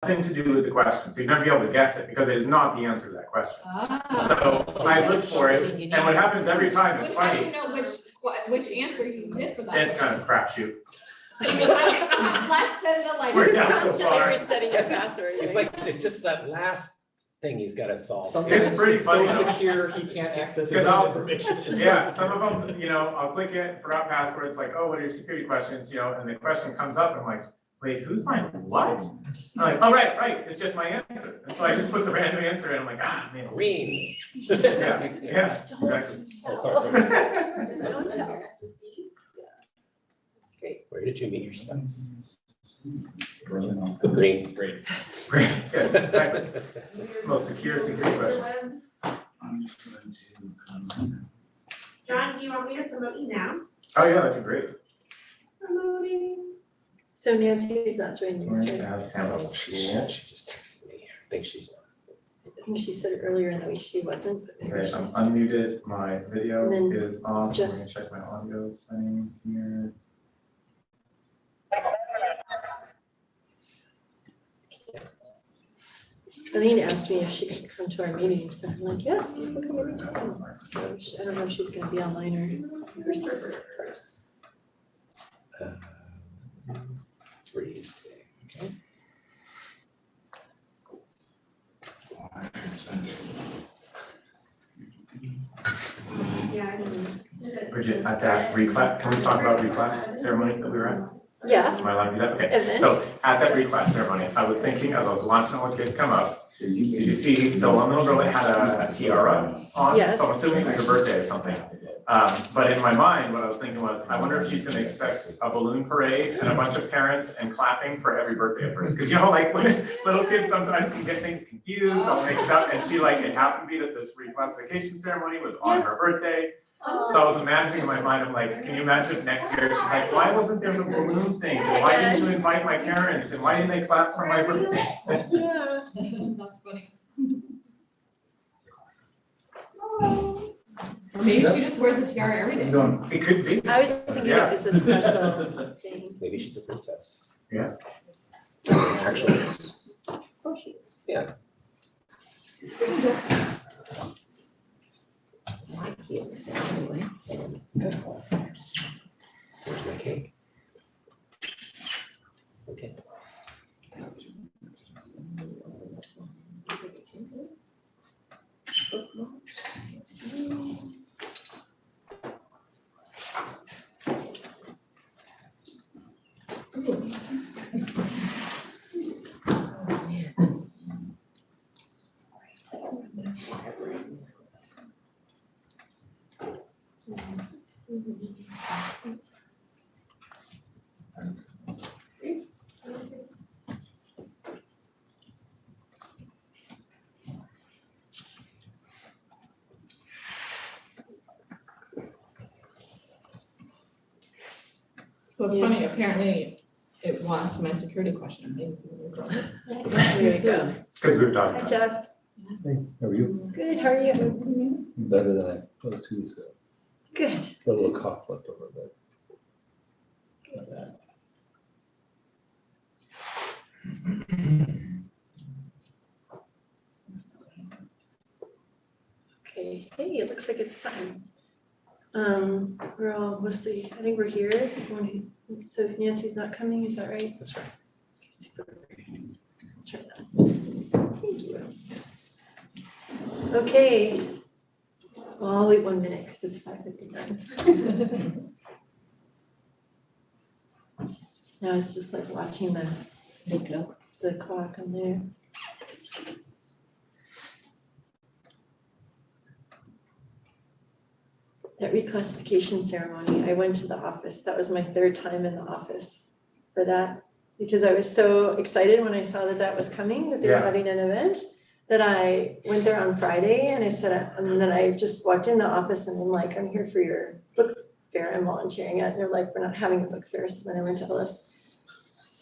nothing to do with the question, so you'd never be able to guess it, because it is not the answer to that question. So I look for it, and what happens every time, it's How do funny, you know which answer you did for that? it's kind of a crapshoot. Less than the like. We're down so Constantly far. resetting your password. It's like, just that last thing he's gotta solve. Sometimes It's pretty funny so though. secure, he can't access his Because I'll- information. It's so Yeah, some secure. of them, I'll click it, forgot password, it's like, oh, what are your security questions, and the question comes up, I'm like, wait, who's my what? I'm like, oh, right, it's just my answer. And so I just put the random answer in, I'm like, ah, man. Green. Yeah, exactly. Oh, sorry. Don't tell. That's great. Where did you meet your spouse? Green. Green. Great. Great, yes, exactly. It's the most security question. I'm going to, John, do you want me to promote you now? Oh, yeah, that'd be great. Promoting. So Nancy's not joining us, right? She just texted me. I think she's on. I think she said earlier in the week she wasn't, but maybe Okay, I'm she's. unmuted, my video And then is off, I'm Jeff. gonna check my audio settings here. Eileen asked me if she could come to our meetings, and I'm like, yes, you can come anytime. So I don't know if she's gonna be online or. Three is today, okay? Yeah, I didn't. Bridget, at that reclass, can we talk about reclass ceremony that we were at? Yeah, Am I allowed to do that? Okay, events. so at that reclass ceremony, I was thinking, as I was watching all the kids come up, did you see the one little girl that had a tiara on? Yes. So I'm assuming it was her birthday or something. But in my mind, what I was thinking was, I wonder if she's gonna expect a balloon parade and a bunch of parents and clapping for every birthday of hers. Cause like when little kids sometimes can get things confused, all mixed up, and it happened to be that this reclassification ceremony was on her birthday. So I was imagining in my mind, I'm like, can you imagine if next year she's like, why wasn't there the balloon things? And why didn't you invite my parents? And why didn't they clap for my birthday? Yeah. That's funny. Or maybe she just wears a tiara every day. It could be. I was thinking Yeah. it was a special thing. Maybe she's a princess. Yeah. Actually. Oh, she. Where's my cake? Okay. So it's funny, apparently it wants my security question, maybe it's a little girl. There we go. It's because we were talking Hi, about it. Jeff. hey, how are you? Good, how are you? Better than I was 2 weeks ago. Good. Got a little cough left over, but not bad. Okay, hey, it looks like it's time. We're all mostly, I think we're here. So if Nancy's not coming, is that right? That's right. Okay, super. Turn that. Thank you. Okay. Well, I'll wait 1 minute because it's 5:59. Now it's just like watching the clock on there. That reclassification ceremony, I went to the office. That was my 3rd time in the office for that. Because I was so excited when I saw that that was coming, that they were Yeah. having an event, that I went there on Friday and I said, and then I just walked in the office and I'm like, I'm here for your book fair, I'm volunteering at. And they're like, we're not having a book fair. So then I went to Ellis.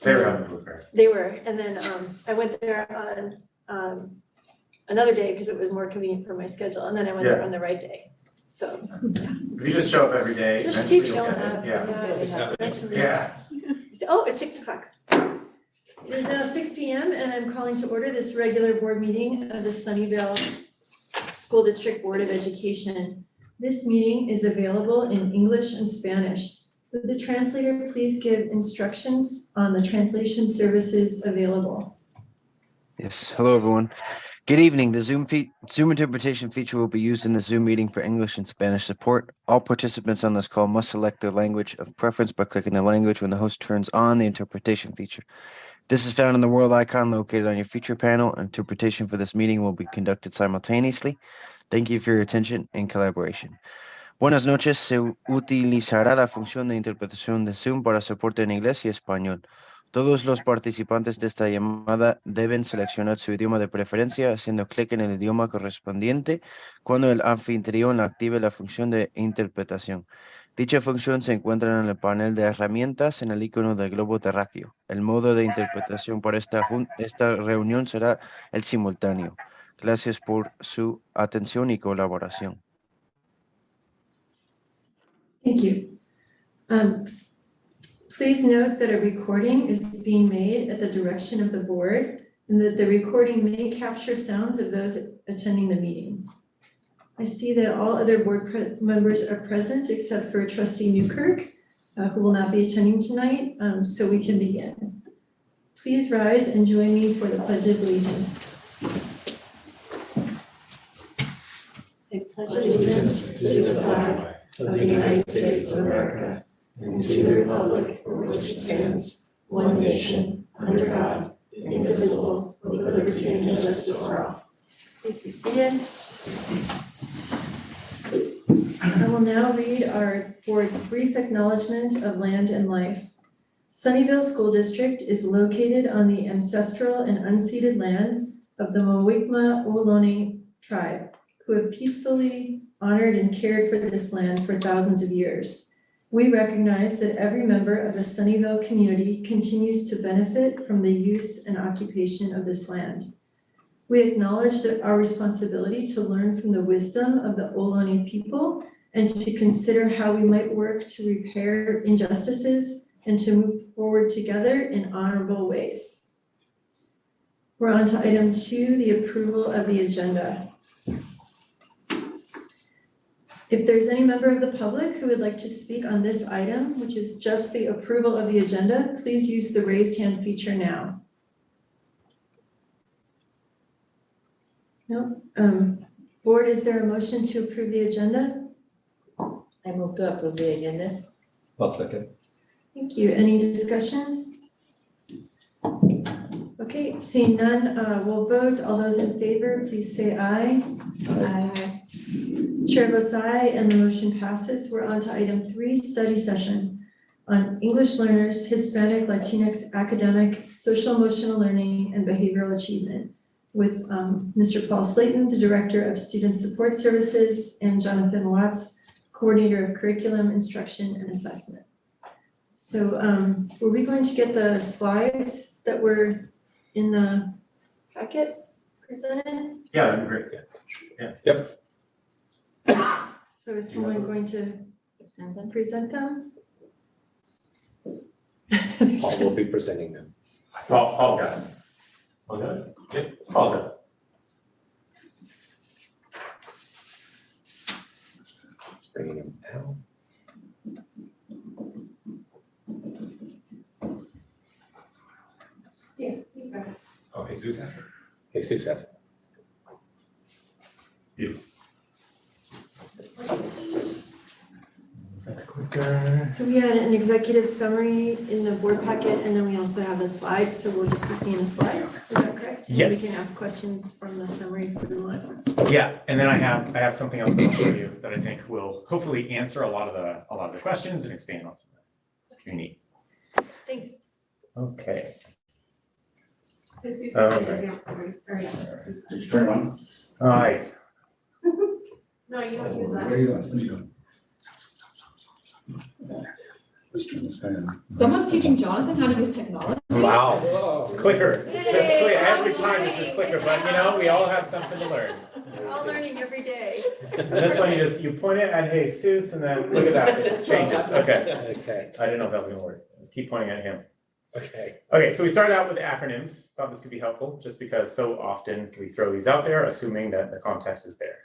They were having a book fair. They were, and then I went there on another day because it was more convenient for my schedule, and then I went there on the right day. So, yeah. If you just show up every day, Just eventually keep you'll showing get it. up. Yeah. Eventually. Yeah. Oh, it's 6 o'clock. It is now 6 p.m. and I'm calling to order this regular board meeting of the Sunnyvale School District Board of Education. This meeting is available in English and Spanish. Would the translator please give instructions on the translation services available? Yes, hello everyone. Good evening. The Zoom interpretation feature will be used in the Zoom meeting for English and Spanish support. All participants on this call must select their language of preference by clicking the language when the host turns on the interpretation feature. This is found in the world icon located on your feature panel. Interpretation for this meeting will be conducted simultaneously. Thank you for your attention and collaboration. Buenas noches. Se utilizará la función de interpretación de Zoom para soporte en inglés y español. Todos los participantes de esta llamada deben seleccionar su idioma de preferencia haciendo clic en el idioma correspondiente cuando el anfitrión active la función de interpretación. Dicha función se encuentra en el panel de herramientas en el icono del globo terráqueo. El modo de interpretación para esta reunión será el simultáneo. Gracias por su atención y colaboración. Thank you. Please note that a recording is being made at the direction of the board and that the recording may capture sounds of those attending the meeting. I see that all other board members are present except for Trustee Newkirk, who will not be attending tonight, so we can begin. Please rise and join me for the Pledge of Allegiance. I pledge allegiance to the flag of the United States of America and to the republic for which it stands, one nation, under God, indivisible, with liberty and justice for all. Please be seated. I will now read our board's brief acknowledgement of land and life. Sunnyvale School District is located on the ancestral and unceded land of the Mowikma Ohlone tribe, who have peacefully honored and cared for this land for thousands of years. We recognize that every member of the Sunnyvale community continues to benefit from the use and occupation of this land. We acknowledge that our responsibility to learn from the wisdom of the Ohlone people and to consider how we might work to repair injustices and to move forward together in honorable ways. We're on to item 2, the approval of the agenda. If there's any member of the public who would like to speak on this item, which is just the approval of the agenda, please use the raised hand feature now. No? Board, is there a motion to approve the agenda? I move to approve the agenda. I'll second. Thank you. Any discussion? Okay, seeing none, we'll vote. All those in favor, please say aye. Aye. Chair votes aye and the motion passes. We're on to item 3, study session on English learners, Hispanic, Latinx, academic, social emotional learning, and behavioral achievement with Mr. Paul Slayton, the Director of Student Support Services, and Jonathan Watts, Coordinator of Curriculum, Instruction, and Assessment. So were we going to get the slides that were in the packet presented? Yeah, that'd be great. Yep. So is someone going to present them? Paul will be presenting them. Paul got it. Paul got it? Yeah, Paul got it. Let's bring him down. Yeah, he's got it. Oh, Jesus has it. Jesus has it. So we had an executive summary in the board packet, and then we also have the slides, so we'll just be seeing the slides, is that correct? And Yes. we can ask questions from the summary if we want. Yeah, and then I have something else that I'll show you that I think will hopefully answer a lot of the questions and expand on some of that. Pretty neat. Thanks. Okay. This is Oh, okay. All right. No, you don't use that. What are you doing? What are you doing? Just doing this fan. Someone teaching Jonathan how to use technology? Wow. It's clicker. It's this clicker. Every time it's this clicker, but you know, we all have something to learn. We're all learning every day. And this one, you point it at Jesus and then look at that, it changes. Okay. Okay. I didn't know if that was gonna work. Just keep pointing at him. Okay. Okay, so we started out with acronyms. Thought this could be helpful just because so often we throw these out there, assuming that the context is there.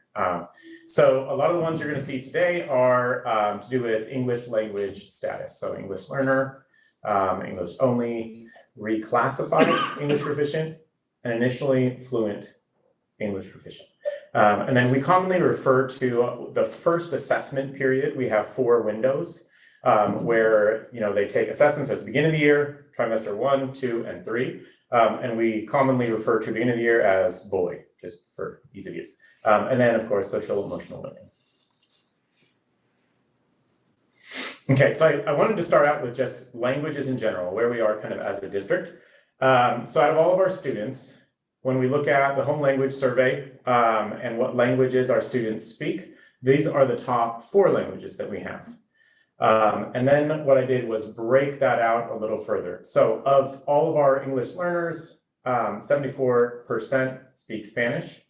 So a lot of the ones you're going to see today are to do with English language status. So English learner, English only, reclassified English proficient, and initially fluent English proficient. And then we commonly refer to the first assessment period. We have 4 windows where they take assessments at the beginning of the year, trimester 1, 2, and 3. And we commonly refer to the beginning of the year as BOY, just for ease of use. And then, of course, social emotional learning. Okay, so I wanted to start out with just languages in general, where we are kind of as a district. So out of all of our students, when we look at the home language survey and what languages our students speak, these are the top 4 languages that we have. And then what I did was break that out a little further. So of all of our English learners, 74% speak Spanish.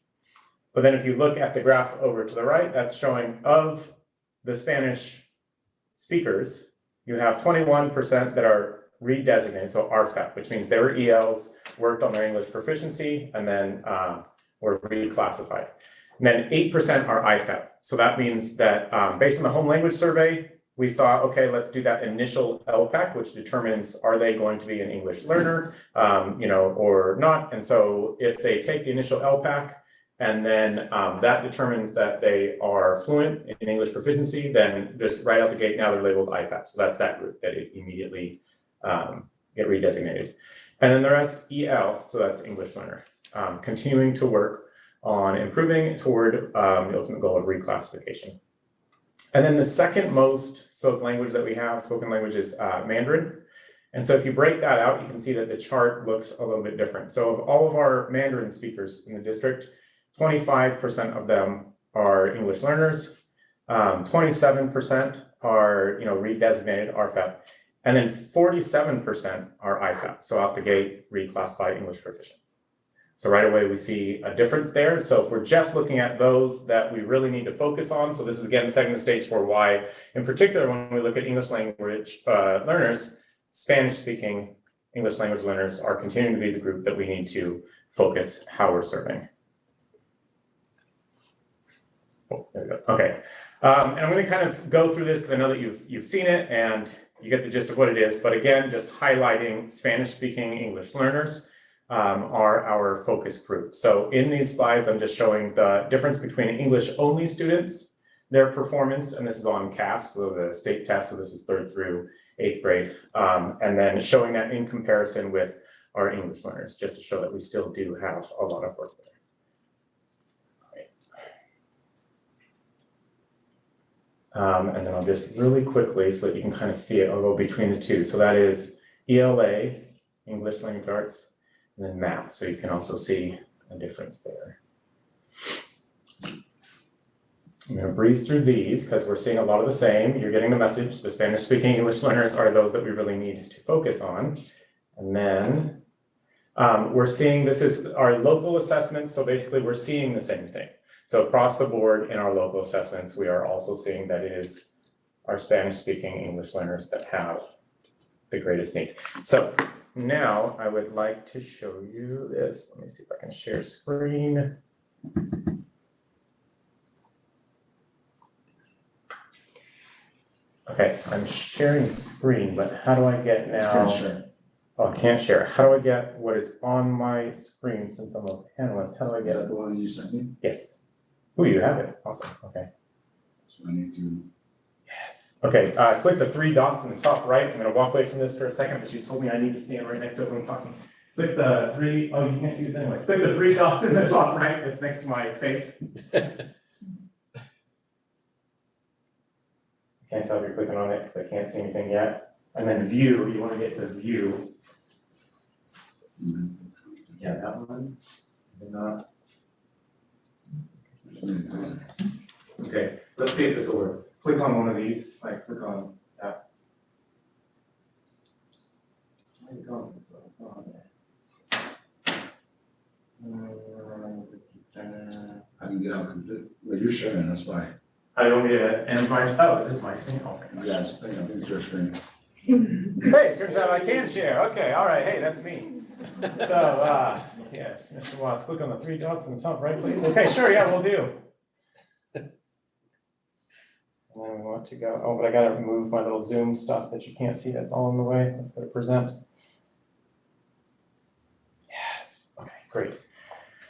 But then if you look at the graph over to the right, that's showing of the Spanish speakers, you have 21% that are redesignated, so RFEP, which means they were ELs, worked on their English proficiency, and then were reclassified. And then 8% are IFEP. So that means that based on the home language survey, we saw, okay, let's do that initial LPAC, which determines are they going to be an English learner, or not. And so if they take the initial LPAC and then that determines that they are fluent in English proficiency, then just right out the gate, now they're labeled IFAP. So that's that group that immediately get redesignated. And then the rest EL, so that's English learner, continuing to work on improving toward the ultimate goal of reclassification. And then the second most spoken language that we have, spoken language, is Mandarin. And so if you break that out, you can see that the chart looks a little bit different. So of all of our Mandarin speakers in the district, 25% of them are English learners, 27% are redesignated RFEP, and then 47% are IFEP. So out the gate, reclassified English proficient. So right away, we see a difference there. So if we're just looking at those that we really need to focus on, so this is again setting the stage for why, in particular, when we look at English language learners, Spanish-speaking English language learners are continuing to be the group that we need to focus how we're serving. Oh, there we go. Okay. And I'm going to kind of go through this because I know that you've seen it and you get the gist of what it is. But again, just highlighting Spanish-speaking English learners are our focus group. So in these slides, I'm just showing the difference between English-only students, their performance, and this is on CAS, so the state test, so this is 3rd through 8th grade, and then showing that in comparison with our English learners, just to show that we still do have a lot of work there. And then I'll just really quickly, so that you can kind of see it, I'll go between the two. So that is ELA, English Language Arts, and then math, so you can also see a difference there. I'm going to breeze through these because we're seeing a lot of the same. You're getting the message. The Spanish-speaking English learners are those that we really need to focus on. And then we're seeing, this is our local assessments, so basically we're seeing the same thing. So across the board in our local assessments, we are also seeing that it is our Spanish-speaking English learners that have the greatest need. So now I would like to show you this. Let me see if I can share screen. Okay, I'm sharing screen, but how do I get now? Can't share. Oh, I can't share. How do I get what is on my screen since I'm a panelist? How do I Is get that it? the one you sent me? Yes. Oh, you have it. Awesome. Okay. So I need to. Yes. Okay, click the 3 dots in the top right. I'm going to walk away from this for a second, but she's told me I need to stand right next to it when I'm talking. Click the 3, oh, you can't see this anyway. Click the 3 dots in the top right that's next to my face. Can't tell if you're clicking on it because I can't see anything yet. And then view, you want to get to view. Yeah, that one. Is it not? Okay, let's see if this will work. Click on one of these, like click on that. Why are you going so slow? What's on there? I can get out complete. Well, you're sharing, that's why. I don't get it. And my, oh, is this my screen? Oh my gosh. Yeah, I think it's your screen. Hey, it turns out I can share. Okay, all right, hey, that's me. So, yes, Mr. Watts, click on the three dots in the top right, please. Okay, sure, yeah, we'll do. And then we want to go, oh, but I gotta remove my little Zoom stuff that you can't see, that's all in the way. Let's go to present. Yes, okay, great.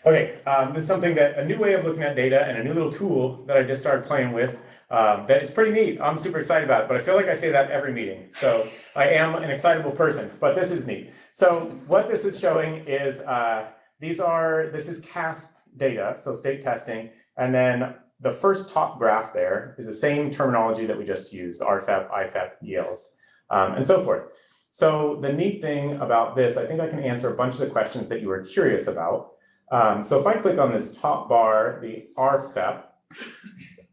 Okay, this is something that, a new way of looking at data and a new little tool that I just started playing with that is pretty neat. I'm super excited about it, but I feel like I say that every meeting. So I am an excitable person, but this is neat. So what this is showing is, this is CASP data, so state testing, and then the first top graph there is the same terminology that we just used, RFEP, IFEP, ELs, and so forth. So the neat thing about this, I think I can answer a bunch of the questions that you were curious about. So if I click on this top bar, the RFEP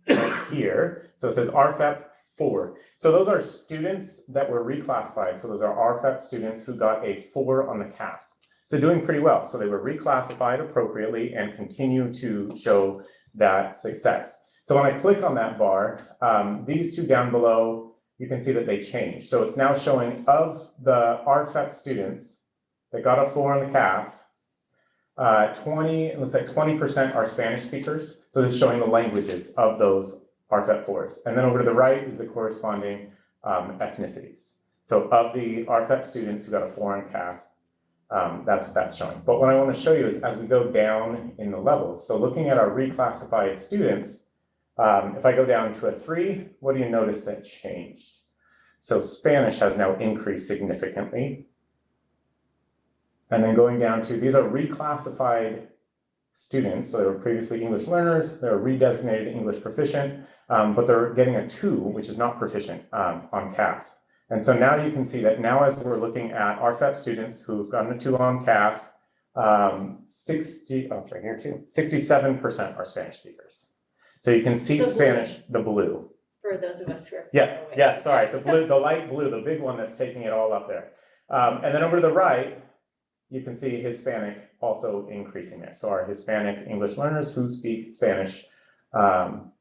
right here, so it says RFEP 4. So those are students that were reclassified. So those are RFEP students who got a 4 on the CASP. So doing pretty well. So they were reclassified appropriately and continue to show that success. So when I click on that bar, these two down below, you can see that they changed. So it's now showing of the RFEP students that got a 4 on the CASP, it looks like 20% are Spanish speakers. So this is showing the languages of those RFEP 4s. And then over to the right is the corresponding ethnicities. So of the RFEP students who got a 4 on CASP, that's what that's showing. But what I want to show you is as we go down in the levels, so looking at our reclassified students, if I go down to a 3, what do you notice that changed? So Spanish has now increased significantly. And then going down to, these are reclassified students. So they were previously English learners, they're redesignated English proficient, but they're getting a 2, which is not proficient on CASP. And so now you can see that now as we're looking at RFEP students who've gotten a 2 on CASP, 67% are Spanish speakers. So you can see The blue. Spanish, the blue. For those of us who are. Yeah, sorry, the blue, the light blue, the big one that's taking it all up there. And then over to the right, you can see Hispanic also increasing there. So our Hispanic English learners who speak Spanish are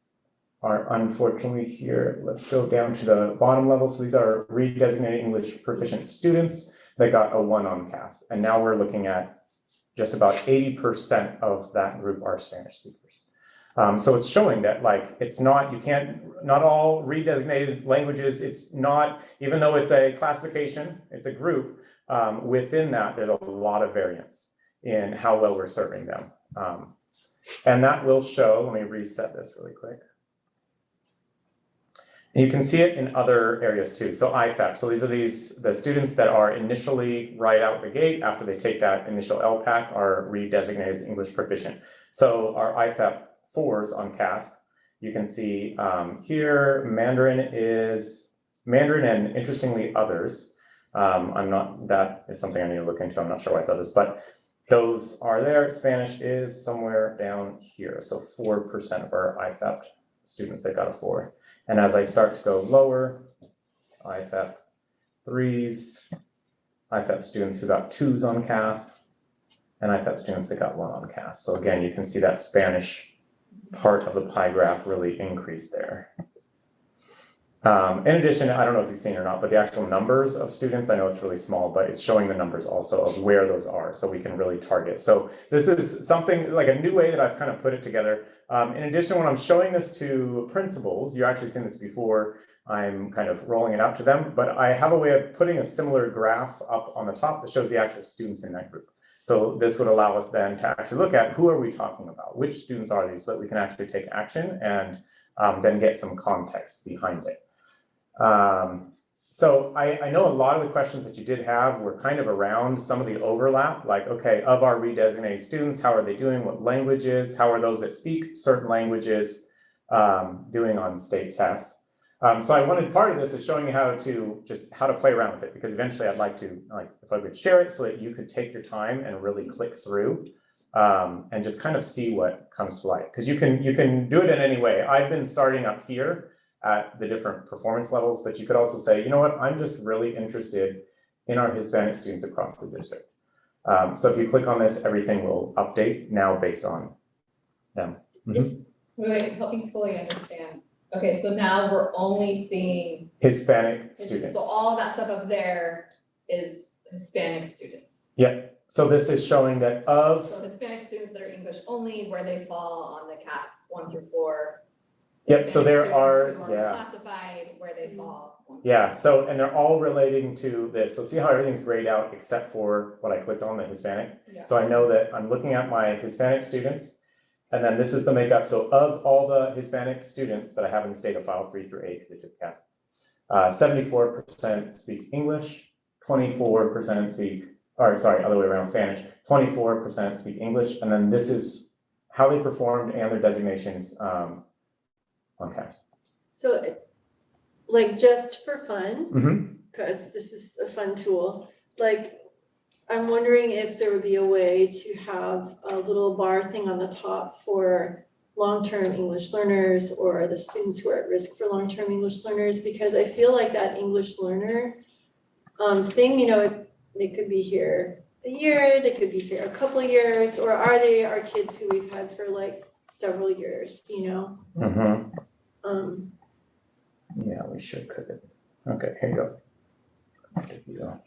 unfortunately here. Let's go down to the bottom level. So these are redesignated English proficient students that got a 1 on CASP. And now we're looking at just about 80% of that group are Spanish speakers. So it's showing that it's not, not all redesignated languages, it's not, even though it's a classification, it's a group, within that, there's a lot of variance in how well we're serving them. And that will show, let me reset this really quick. And you can see it in other areas too. So IFEP, so these are the students that are initially right out the gate after they take that initial LPAC are redesignated as English proficient. So our IFEP 4s on CASP, you can see here, Mandarin and interestingly others. That is something I need to look into. I'm not sure why it's others, but those are there. Spanish is somewhere down here. So 4% of our IFEP students that got a 4. And as I start to go lower, IFEP 3s, IFEP students who got 2s on CASP, and IFEP students that got 1 on CASP. So again, you can see that Spanish part of the pie graph really increased there. In addition, I don't know if you've seen it or not, but the actual numbers of students, I know it's really small, but it's showing the numbers also of where those are, so we can really target. So this is something like a new way that I've kind of put it together. In addition, when I'm showing this to principals, you've actually seen this before, I'm kind of rolling it out to them, but I have a way of putting a similar graph up on the top that shows the actual students in that group. So this would allow us then to actually look at who are we talking about, which students are these, so that we can actually take action and then get some context behind it. So I know a lot of the questions that you did have were kind of around some of the overlap, like, okay, of our redesignated students, how are they doing, what languages, how are those that speak certain languages doing on state tests. So I wanted, part of this is showing you how to play around with it, because eventually I'd like to, if I could share it so that you could take your time and really click through and just kind of see what comes to light. Because you can do it in any way. I've been starting up here at the different performance levels, but you could also say, you know what, I'm just really interested in our Hispanic students across the district. So if you click on this, everything will update now based on them. Wait, help me fully understand. Okay, so now we're only seeing, Hispanic students. so all of that stuff up there is Hispanic students. So this is showing that of, So Hispanic students that are English only, where they fall on the CAS 1 through 4. Yep, so there Hispanic are, students who are classified, where they fall. 1 through yeah, 4. so, and they're all relating to this. So see how everything's grayed out except for what I clicked on, the Hispanic? Yeah. So I know that I'm looking at my Hispanic students, and then this is the makeup. So of all the Hispanic students that I have in the data file, 3 through 8, because they took CAS, 74% speak English, 24% speak, or sorry, other way around, Spanish, 24% speak English, and then this is how they performed and their designations on CAS. So, like, just for fun, Mm-hmm. because this is a fun tool, like, I'm wondering if there would be a way to have a little bar thing on the top for long-term English learners or the students who are at risk for long-term English learners, because I feel like that English learner thing, you know, they could be here a year, they could be here a couple of years, or are they our kids who we've had for like several years, you know? Mm-hmm. Yeah, we should could it. Okay, here you go. There you go.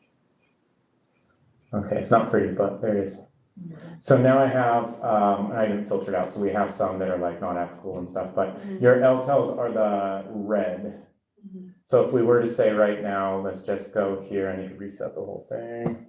Okay, it's not pretty, but there it is. So now I have, and I didn't filter it out, so we have some that are like not applicable and stuff, but your LTELs are the red. So if we were to say right now, let's just go here, I need to reset the whole thing.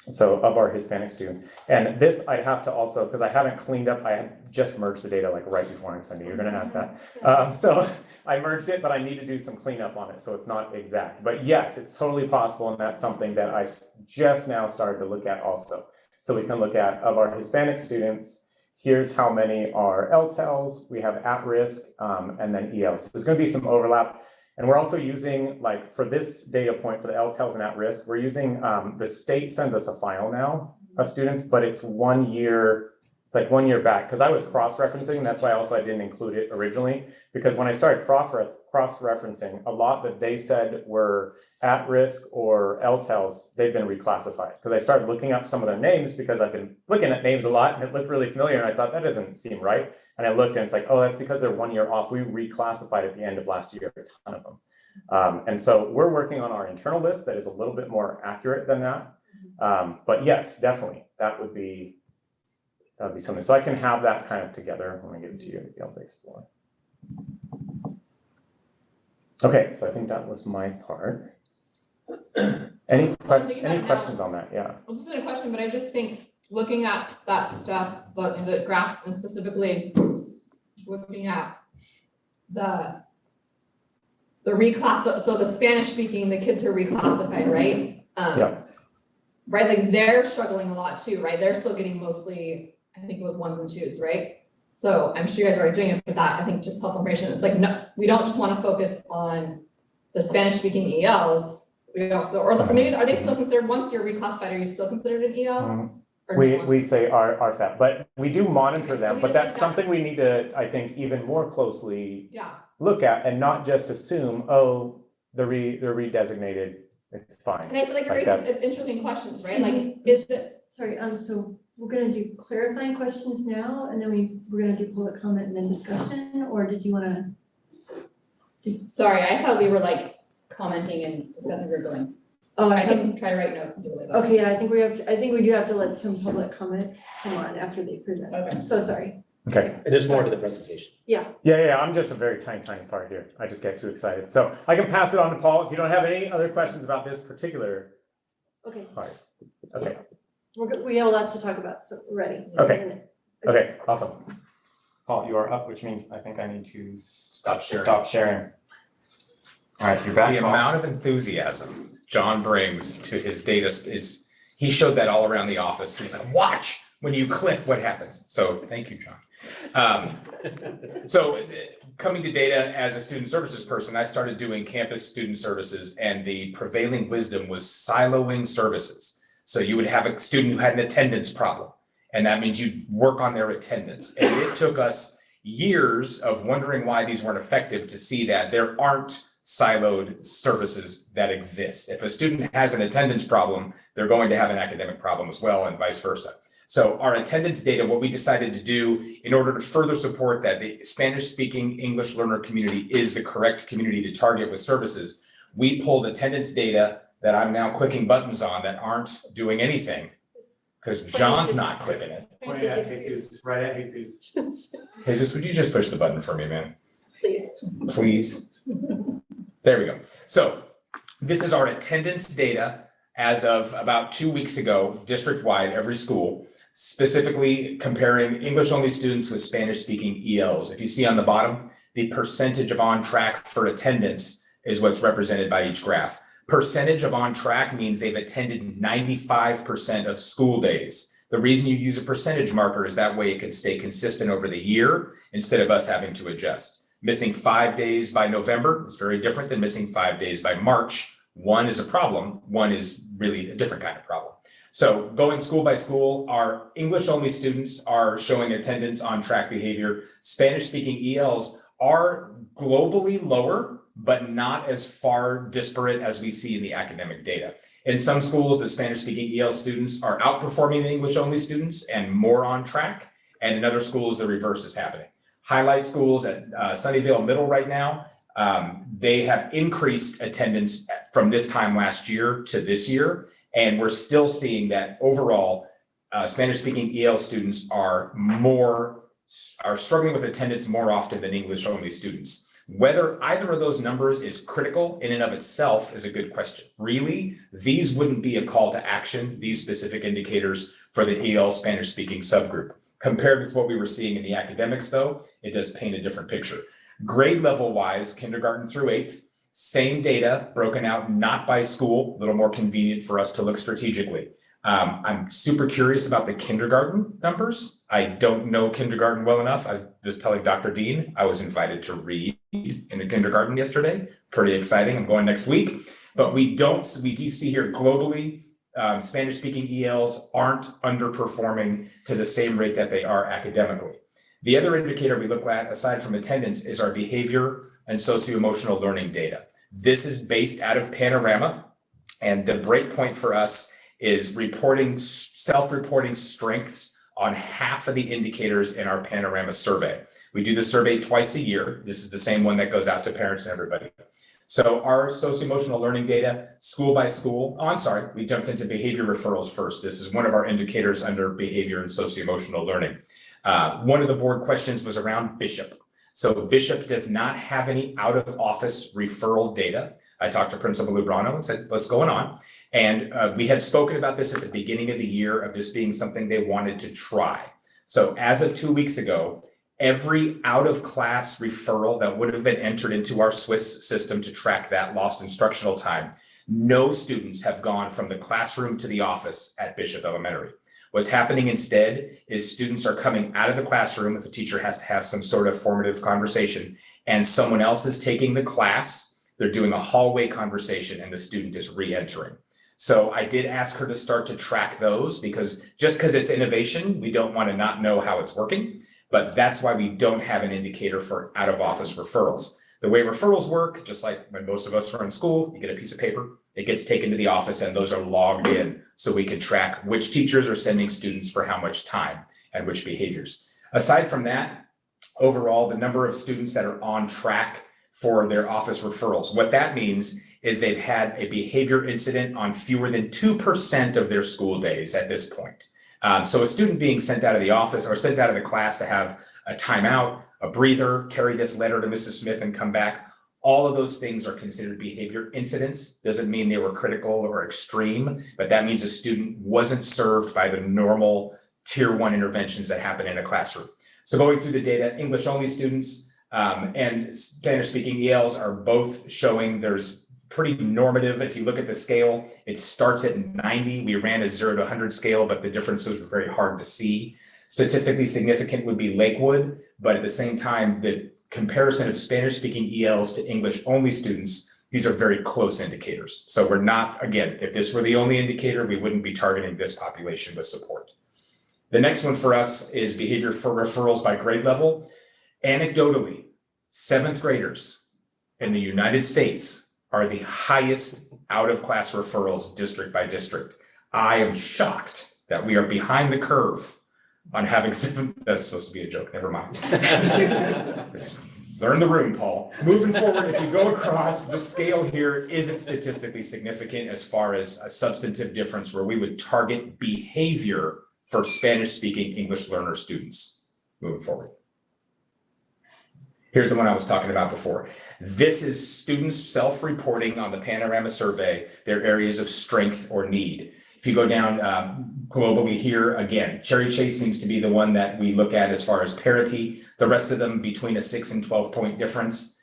So of our Hispanic students, and this I'd have to also, because I haven't cleaned up, I had just merged the data like right before I sent it, you're gonna ask that. So I merged it, but I need to do some cleanup on it, so it's not exact. But yes, it's totally possible, and that's something that I just now started to look at also. So we can look at, of our Hispanic students, here's how many are LTELs, we have at-risk, and then ELs. So there's gonna be some overlap. And we're also using, like, for this data point for the LTELs and at-risk, we're using, the state sends us a file now of students, but it's 1 year, it's like 1 year back, because I was cross-referencing, that's why also I didn't include it originally, because when I started cross-referencing, a lot that they said were at-risk or LTELs, they've been reclassified, because I started looking up some of their names, because I've been looking at names a lot, and it looked really familiar, and I thought, that doesn't seem right. And I looked and it's like, oh, that's because they're 1 year off. We reclassified at the end of last year, a ton of them. And so we're working on our internal list that is a little bit more accurate than that. But yes, definitely, that would be something. So I can have that kind of together when I give it to you to be able to explore. Okay, so I think that was my part. Any questions on that? Yeah. Well, this isn't a question, but I just think looking at that stuff, the graphs, and specifically looking at the reclass, so the Spanish speaking, the kids who are reclassified, right? Yeah. Right, like they're struggling a lot too, right? They're still getting mostly, I think it was 1s and 2s, right? So I'm sure you guys are already doing it, but that, I think just helpful information. It's like, no, we don't just want to focus on the Spanish speaking ELs. We also, or maybe, are they still considered, once you're reclassified, are you still considered an EL? Or no? We say our FAP, but we do monitor Okay, so them, we but just that's like something that. we need to, I think, even more closely Yeah, look at and not just assume, oh, they're redesignated, it's fine. and I feel like it Like raises, that's- it's interesting questions, right? Excuse Like, me. is it, Sorry, so we're gonna do clarifying questions now, and then we're gonna do public comment and then discussion, or did you wanna? sorry, I thought we were like commenting and discussing where we're going. Oh, I can try to write notes and do it later. Okay, yeah, I think we do have to let some public comment come on after they present. Okay. So sorry. Okay, And there's more to the presentation. yeah, I'm just a very tiny part here. I just get too excited. So I can pass it on to Paul if you don't have any other questions about this particular Okay, part. Okay, we have lots to talk about, so we're ready. okay, awesome. Paul, you are up, which means I think I need to stop sharing. All right, you're back. The Paul. amount of enthusiasm John brings to his data is, he showed that all around the office. He's like, watch when you click what happens. So thank you, John. So coming to data as a student services person, I started doing campus student services, and the prevailing wisdom was siloing services. So you would have a student who had an attendance problem, and that means you'd work on their attendance. And it took us years of wondering why these weren't effective to see that there aren't siloed services that exist. If a student has an attendance problem, they're going to have an academic problem as well, and vice versa. So our attendance data, what we decided to do in order to further support that the Spanish-speaking English learner community is the correct community to target with services, we pulled attendance data that I'm now clicking buttons on that aren't doing anything because John's not clicking it. Point at Jesus, right at Jesus. Jesus, would you just push the button for me, man? Please. Please. There we go. So this is our attendance data as of about 2 weeks ago, district-wide, every school, specifically comparing English-only students with Spanish-speaking ELs. If you see on the bottom, the percentage of on track for attendance is what's represented by each graph. Percentage of on track means they've attended 95% of school days. The reason you use a percentage marker is that way it can stay consistent over the year instead of us having to adjust. Missing 5 days by November is very different than missing 5 days by March. One is a problem, one is really a different kind of problem. So going school by school, our English-only students are showing attendance on track behavior. Spanish-speaking ELs are globally lower, but not as far disparate as we see in the academic data. In some schools, the Spanish-speaking EL students are outperforming the English-only students and more on track. And in other schools, the reverse is happening. Highlight schools at Sunnyvale Middle right now, they have increased attendance from this time last year to this year. And we're still seeing that overall, Spanish-speaking EL students are struggling with attendance more often than English-only students. Whether either of those numbers is critical in and of itself is a good question. Really, these wouldn't be a call to action, these specific indicators for the EL Spanish-speaking subgroup. Compared with what we were seeing in the academics, though, it does paint a different picture. Grade level wise, kindergarten through 8th, same data broken out not by school, a little more convenient for us to look strategically. I'm super curious about the kindergarten numbers. I don't know kindergarten well enough. I was just telling Dr. Dean, I was invited to read in the kindergarten yesterday. Pretty exciting. I'm going next week. But we do see here globally, Spanish-speaking ELs aren't underperforming to the same rate that they are academically. The other indicator we look at, aside from attendance, is our behavior and socio-emotional learning data. This is based out of Panorama, and the breakpoint for us is self-reporting strengths on half of the indicators in our Panorama survey. We do the survey twice a year. This is the same one that goes out to parents and everybody. So our socio-emotional learning data, school by school, we jumped into behavior referrals first. This is one of our indicators under behavior and socio-emotional learning. One of the board questions was around Bishop. So Bishop does not have any out-of-office referral data. I talked to Principal Lubrano and said, what's going on? And we had spoken about this at the beginning of the year of this being something they wanted to try. So as of 2 weeks ago, every out-of-class referral that would have been entered into our Swiss system to track that lost instructional time, no students have gone from the classroom to the office at Bishop Elementary. What's happening instead is students are coming out of the classroom if the teacher has to have some sort of formative conversation and someone else is taking the class, they're doing a hallway conversation and the student is re-entering. So I did ask her to start to track those because just because it's innovation, we don't want to not know how it's working, but that's why we don't have an indicator for out-of-office referrals. The way referrals work, just like when most of us are in school, you get a piece of paper, it gets taken to the office and those are logged in so we can track which teachers are sending students for how much time and which behaviors. Aside from that, overall, the number of students that are on track for their office referrals, what that means is they've had a behavior incident on fewer than 2% of their school days at this point. So a student being sent out of the office or sent out of the class to have a timeout, a breather, carry this letter to Mrs. Smith and come back. All of those things are considered behavior incidents. Doesn't mean they were critical or extreme, but that means a student wasn't served by the normal tier 1 interventions that happen in a classroom. So going through the data, English only students and Spanish speaking ELs are both showing there's pretty normative. If you look at the scale, it starts at 90. We ran a 0 to 100 scale, but the differences were very hard to see. Statistically significant would be Lakewood, but at the same time, the comparison of Spanish-speaking ELs to English-only students, these are very close indicators. So we're not, again, if this were the only indicator, we wouldn't be targeting this population with support. The next one for us is behavior for referrals by grade level. Anecdotally, 7th graders in the United States are the highest out-of-class referrals district by district. I am shocked that we are behind the curve on having that's supposed to be a joke, never mind. Learn the room, Paul. Moving forward, if you go across, the scale here isn't statistically significant as far as a substantive difference where we would target behavior for Spanish-speaking English learner students moving forward. Here's the one I was talking about before. This is students self-reporting on the Panorama survey, their areas of strength or need. If you go down globally here, again, Cherry Chase seems to be the one that we look at as far as parity. The rest of them between a 6 and 12 point difference.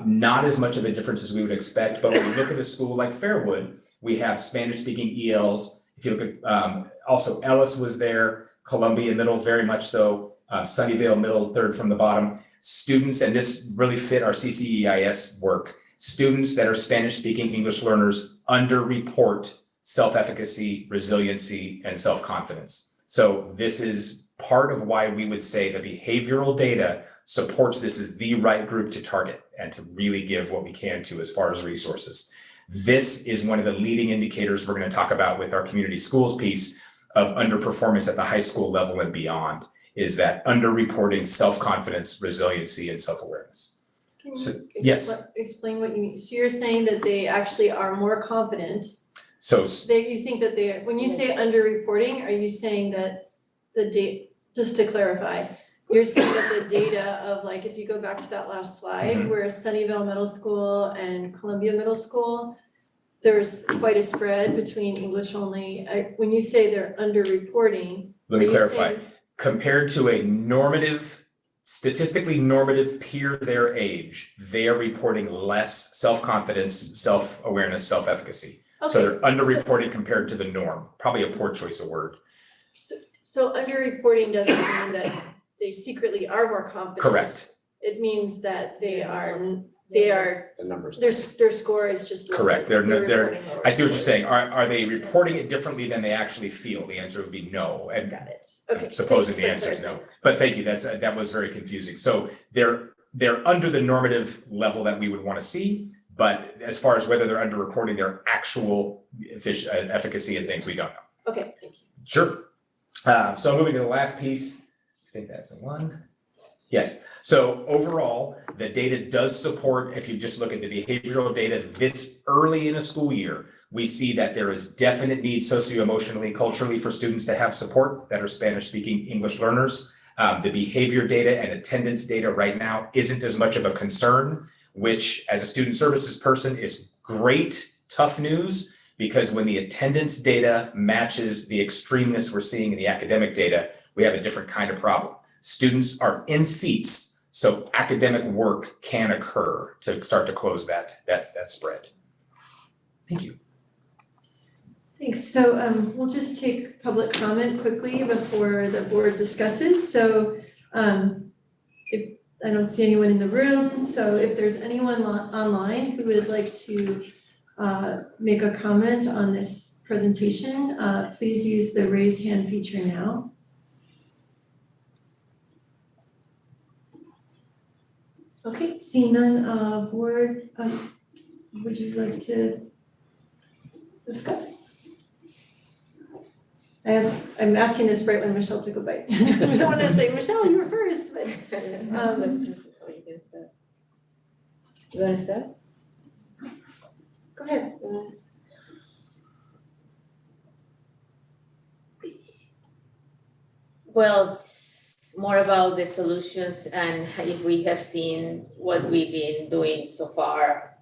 Not as much of a difference as we would expect, but when we look at a school like Fairwood, we have Spanish-speaking ELs. If you look at, also Ellis was there, Columbia Middle, very much so, Sunnyvale Middle, third from the bottom. Students, and this really fit our CCEIS work, students that are Spanish-speaking English learners underreport self-efficacy, resiliency, and self-confidence. So this is part of why we would say the behavioral data supports this is the right group to target and to really give what we can to as far as resources. This is one of the leading indicators we're going to talk about with our community schools piece of underperformance at the high school level and beyond, is that underreporting self-confidence, resiliency, and self-awareness. Can So, you yes. explain what you mean? So you're saying that they actually are more confident. So You think that when you say underreporting, are you saying that the data, just to clarify, you're saying that the data of like, if you go back to that last slide, Mhm. where Sunnyvale Middle School and Columbia Middle School, there's quite a spread between English only. When you say they're underreporting, let me are you clarify. saying- Compared to a normative, statistically normative peer their age, they are reporting less self-confidence, self-awareness, self-efficacy. So Okay, they're underreporting compared to the norm. Probably a poor choice of word. so underreporting doesn't mean that they secretly are more confident. Correct. It means that they are, The numbers. their score is just lower. Correct. They're reporting lower I see what you're scores. saying. Are they reporting it differently than they actually feel? The answer would be no. And Got it. Okay. supposing the thanks answer for is no. clarifying. But thank you. That was very confusing. So they're under the normative level that we would want to see. But as far as whether they're underreporting their actual efficacy and things, we don't know. Okay, thank you. Sure. So moving to the last piece, I think that's the one. Yes. So overall, the data does support, if you just look at the behavioral data this early in a school year, we see that there is definite need socio-emotionally, culturally for students to have support that are Spanish-speaking English learners. The behavior data and attendance data right now isn't as much of a concern, which as a student services person is great, tough news, because when the attendance data matches the extremeness we're seeing in the academic data, we have a different kind of problem. Students are in seats, so academic work can occur to start to close that spread. Thank you. Thanks. So we'll just take public comment quickly before the board discusses. So if I don't see anyone in the room, so if there's anyone online who would like to make a comment on this presentation, please use the raised hand feature now. Okay, seeing none, board, would you like to discuss? I'm asking this right when Michelle took a bite. I don't want to say, Michelle, you were first, but. You wanna start? Go ahead. Well, more about the solutions and if we have seen what we've been doing so far.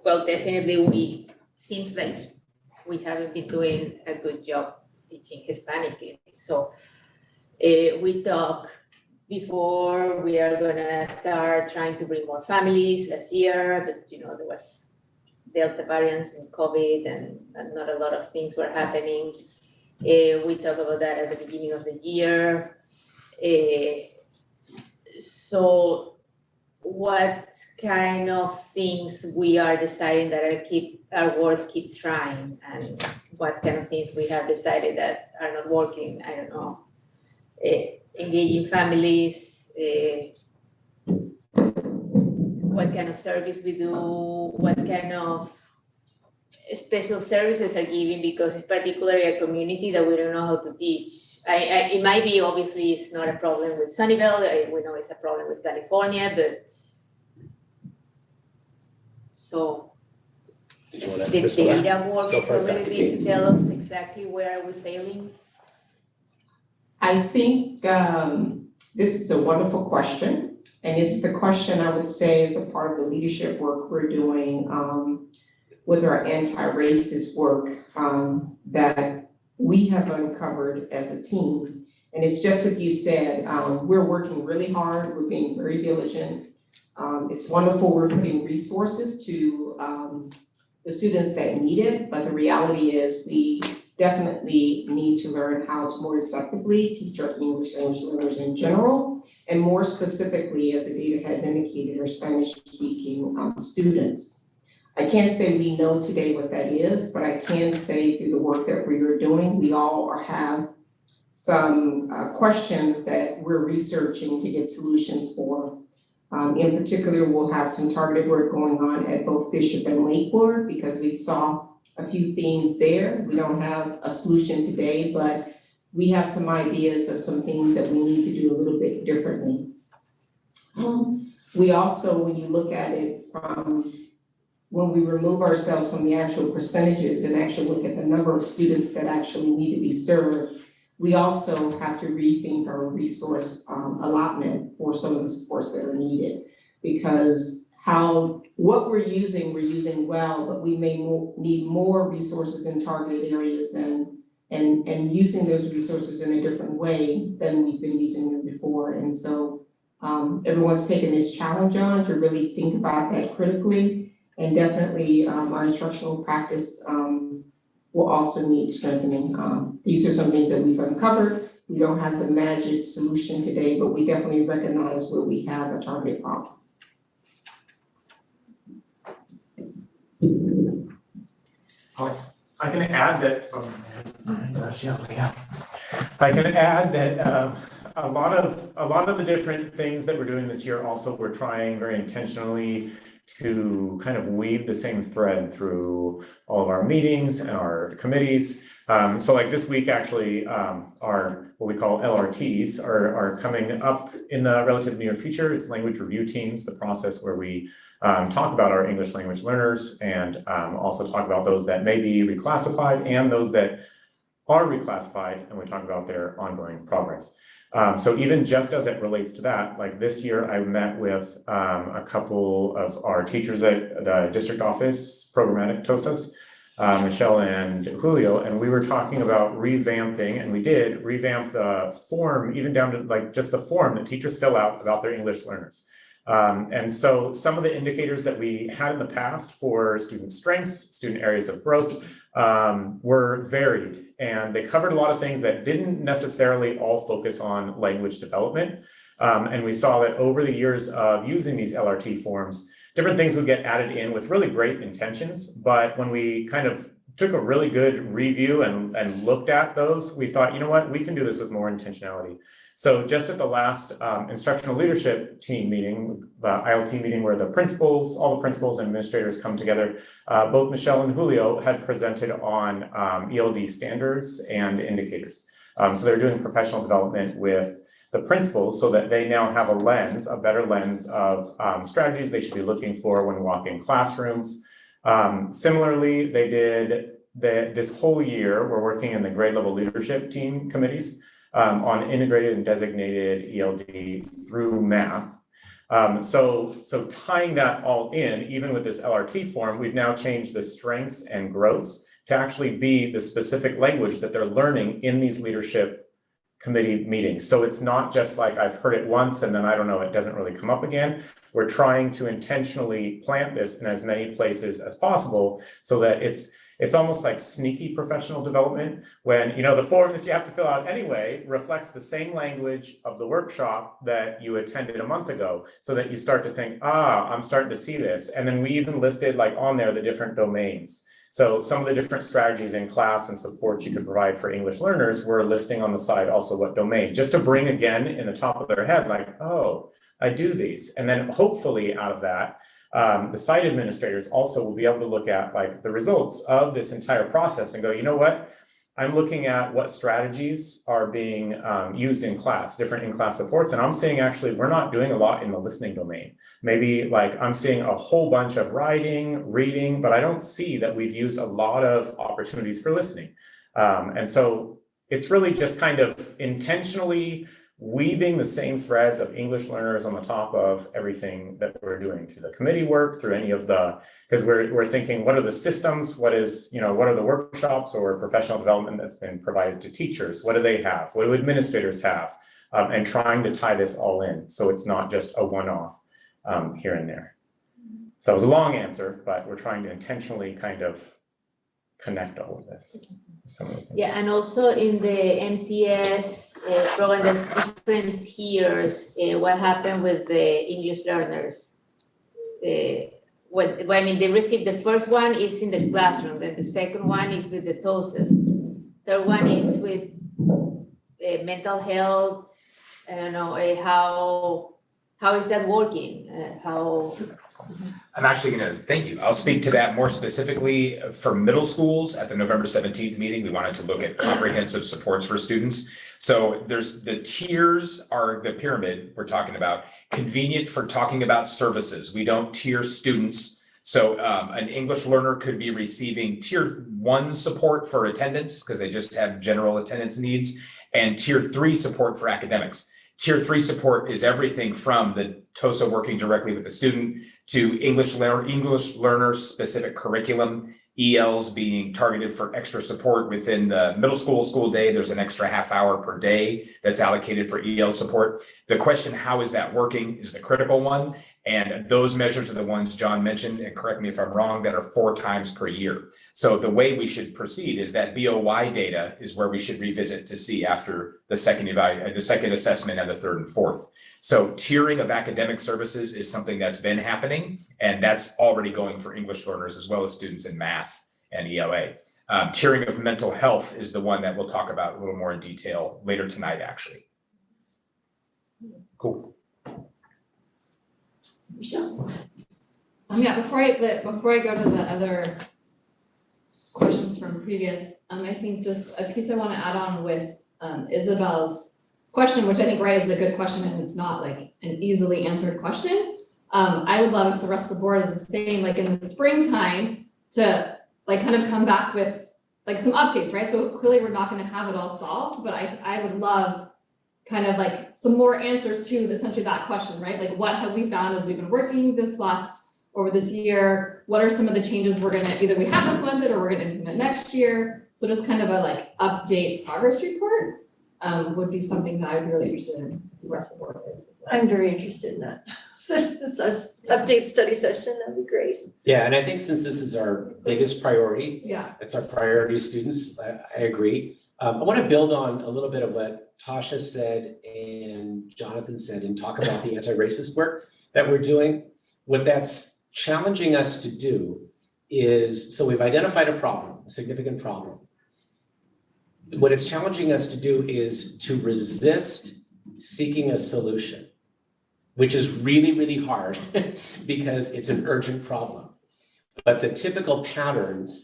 Well, definitely seems like we haven't been doing a good job teaching Hispanic kids. So we talked before we are gonna start trying to bring more families last year, but there was Delta variants and COVID and not a lot of things were happening. We talked about that at the beginning of the year. So what kind of things we are deciding that are worth keep trying, and what kind of things we have decided that are not working, I don't know. Engaging families, what kind of service we do, what kind of special services are given because it's particularly a community that we don't know how to teach. It might be, obviously, it's not a problem with Sunnyvale, we know it's a problem with California, but so Did you wanna the respond? data works Go for a it, little Dr. bit to tell us exactly where are we failing. I think this is a wonderful question, and it's the question I would say is a part of the leadership work we're doing with our anti-racist work that we have uncovered as a team. And it's just what you said, we're working really hard, we're being very diligent. It's wonderful we're putting resources to the students that need it, but the reality is we definitely need to learn how to more effectively teach our English language learners in general, and more specifically, as the data has indicated, our Spanish-speaking students. I can't say we know today what that is, but I can say through the work that we are doing, we all have some questions that we're researching to get solutions for. In particular, we'll have some targeted work going on at both Bishop and Lakewood because we saw a few themes there. We don't have a solution today, but we have some ideas of some things that we need to do a little bit differently. We also, when you look at it from when we remove ourselves from the actual percentages and actually look at the number of students that actually need to be served, we also have to rethink our resource allotment for some of the supports that are needed. Because what we're using well, but we may need more resources in targeted areas and using those resources in a different way than we've been using them before. And so everyone's taken this challenge on to really think about that critically. And definitely our instructional practice will also need strengthening. These are some things that we've uncovered. We don't have the magic solution today, but we definitely recognize where we have a target problem. I can add that, I can add that a lot of the different things that we're doing this year also we're trying very intentionally to kind of weave the same thread through all of our meetings and our committees. So like this week, actually, our what we call LRTs are coming up in the relative near future. It's language review teams, the process where we talk about our English language learners and also talk about those that may be reclassified and those that are reclassified, and we talk about their ongoing progress. So even just as it relates to that, like this year I met with a couple of our teachers at the district office, programmatic TOSAS, Michelle and Julio, and we were talking about revamping, and we did revamp the form, even down to like just the form that teachers fill out about their English learners. And so some of the indicators that we had in the past for student strengths, student areas of growth were varied, and they covered a lot of things that didn't necessarily all focus on language development. And we saw that over the years of using these LRT forms, different things would get added in with really great intentions. But when we kind of took a really good review and looked at those, we thought, you know what, we can do this with more intentionality. So just at the last instructional leadership team meeting, the ILT meeting where the principals, all the principals and administrators come together, both Michelle and Julio had presented on ELD standards and indicators. So they're doing professional development with the principals so that they now have a better lens of strategies they should be looking for when walking classrooms. Similarly, they did this whole year, we're working in the grade level leadership team committees on integrated and designated ELD through math. So tying that all in, even with this LRT form, we've now changed the strengths and growths to actually be the specific language that they're learning in these leadership committee meetings. So it's not just like I've heard it once and then I don't know, it doesn't really come up again. We're trying to intentionally plant this in as many places as possible so that it's almost like sneaky professional development when, you know, the form that you have to fill out anyway reflects the same language of the workshop that you attended a month ago, so that you start to think, I'm starting to see this. And then we even listed like on there the different domains. So some of the different strategies in class and support you could provide for English learners, we're listing on the side also what domain, just to bring again in the top of their head, like, oh, I do these. And then hopefully out of that, The site administrators also will be able to look at like the results of this entire process and go, you know what? I'm looking at what strategies are being used in class, different in-class supports, and I'm seeing actually we're not doing a lot in the listening domain. Maybe like I'm seeing a whole bunch of writing, reading, but I don't see that we've used a lot of opportunities for listening. And so it's really just kind of intentionally weaving the same threads of English learners on the top of everything that we're doing through the committee work, through any of the, because we're thinking, what are the systems? What is, what are the workshops or professional development that's been provided to teachers? What do they have? What do administrators have? And trying to tie this all in. So it's not just a one-off here and there. So that was a long answer, but we're trying to intentionally kind of connect all of this. Some of the things. Yeah, and also in the MPS program, there's different tiers. What happened with the English learners? They receive the first one is in the classroom, then the second one is with the TOSAS. Third one is with mental health. I don't know, how is that working? I'm actually going to, thank you. I'll speak to that more specifically for middle schools. At the November 17th meeting, we wanted to look at comprehensive supports for students. So there's the tiers are the pyramid we're talking about, convenient for talking about services. We don't tier students. So an English learner could be receiving tier 1 support for attendance because they just have general attendance needs, and tier 3 support for academics. Tier 3 support is everything from the TOSA working directly with the student to English learners specific curriculum, ELs being targeted for extra support within the middle school day. There's an extra half hour per day that's allocated for EL support. The question, how is that working, is the critical one. And those measures are the ones John mentioned, and correct me if I'm wrong, that are 4 times per year. So the way we should proceed is that BOY data is where we should revisit to see after the second assessment and the third and fourth. So tiering of academic services is something that's been happening, and that's already going for English learners as well as students in math and ELA. Tiering of mental health is the one that we'll talk about a little more in detail later tonight, actually. Cool. Michelle? Yeah, before I go to the other questions from previous, I think just a piece I want to add on with Isabel's question, which I think is a good question, and it's not like an easily answered question. I would love if the rest of the board is the same, like in the springtime, to like kind of come back with like some updates, right? So clearly we're not going to have it all solved, but I would love kind of like some more answers to essentially that question, right? Like what have we found as we've been working over this year? What are some of the changes we have implemented or we're gonna implement next year? So just kind of a like update progress report would be something that I'd be really interested in, if the rest of the board is. I'm very interested in that. This update study session, that'd be great. Yeah, and I think since this is our biggest priority, Yeah. it's our priority students, I agree. I want to build on a little bit of what Tasha said and Jonathan said and talk about the anti-racist work that we're doing. What that's challenging us to do is, so we've identified a problem, a significant problem. What it's challenging us to do is to resist seeking a solution, which is really, really hard because it's an urgent problem. But the typical pattern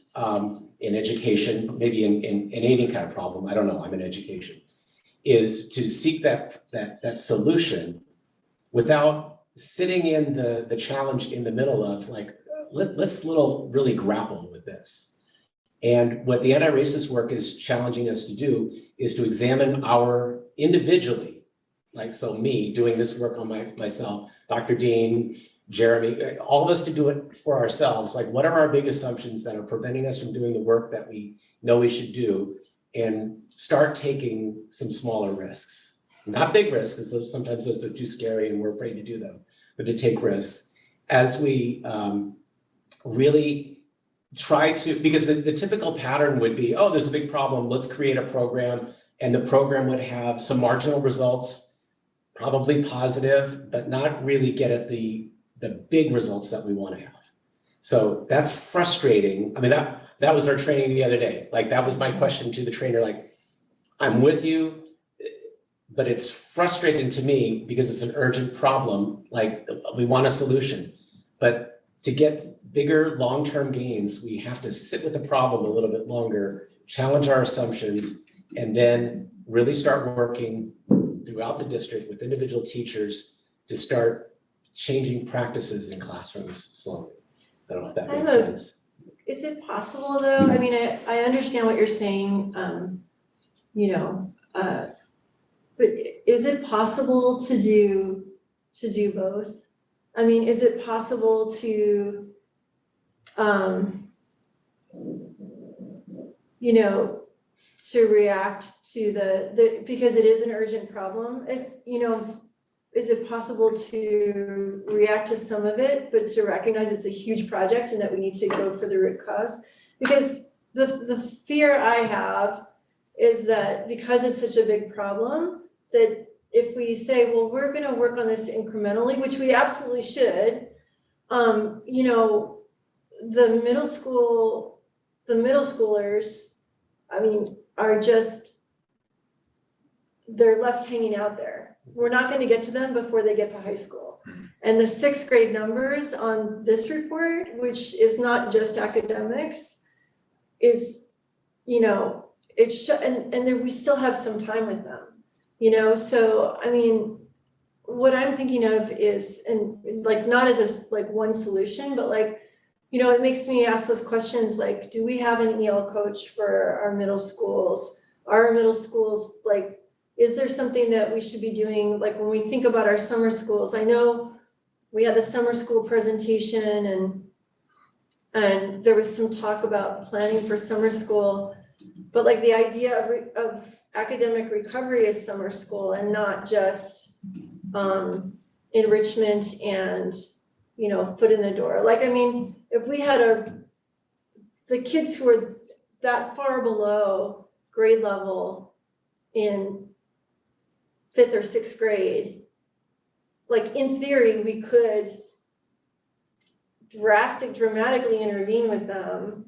in education, maybe in any kind of problem, I don't know, I'm in education, is to seek that solution without sitting in the challenge in the middle of like, let's really grapple with this. And what the anti-racist work is challenging us to do is to examine our individually, like so me doing this work on myself, Dr. Dean, Jeremy, all of us to do it for ourselves. Like what are our big assumptions that are preventing us from doing the work that we know we should do, and start taking some smaller risks. Not big risks, because sometimes those are too scary and we're afraid to do them, but to take risks as we really try to, because the typical pattern would be, oh, there's a big problem, let's create a program, and the program would have some marginal results, probably positive, but not really get at the big results that we want to have. So that's frustrating. I mean, that was our training the other day. Like that was my question to the trainer, like, I'm with you, but it's frustrating to me because it's an urgent problem. Like we want a solution, but to get bigger long-term gains, we have to sit with the problem a little bit longer, challenge our assumptions, and then really start working throughout the district with individual teachers to start changing practices in classrooms slowly. I don't know if that makes sense. Is it possible though, I mean, I understand what you're saying, but is it possible to do both? I mean, is it possible to, to react to the, because it is an urgent problem, is it possible to react to some of it, but to recognize it's a huge project and that we need to go for the root cause? Because the fear I have is that because it's such a big problem, that if we say, well, we're gonna work on this incrementally, which we absolutely should, the middle schoolers, I mean, are just, they're left hanging out there. We're not gonna get to them before they get to high school. And the 6th grade numbers on this report, which is not just academics, is, and there, we still have some time with them, so, I mean, what I'm thinking of is, and like, not as a, like one solution, but like, it makes me ask those questions, like, do we have an EL coach for our middle schools? Are our middle schools, like, is there something that we should be doing, like when we think about our summer schools? I know we had the summer school presentation and there was some talk about planning for summer school, but like the idea of academic recovery as summer school and not just enrichment and, foot in the door. Like, I mean, if we had the kids who are that far below grade level in 5th or 6th grade, like in theory, we could dramatically intervene with them,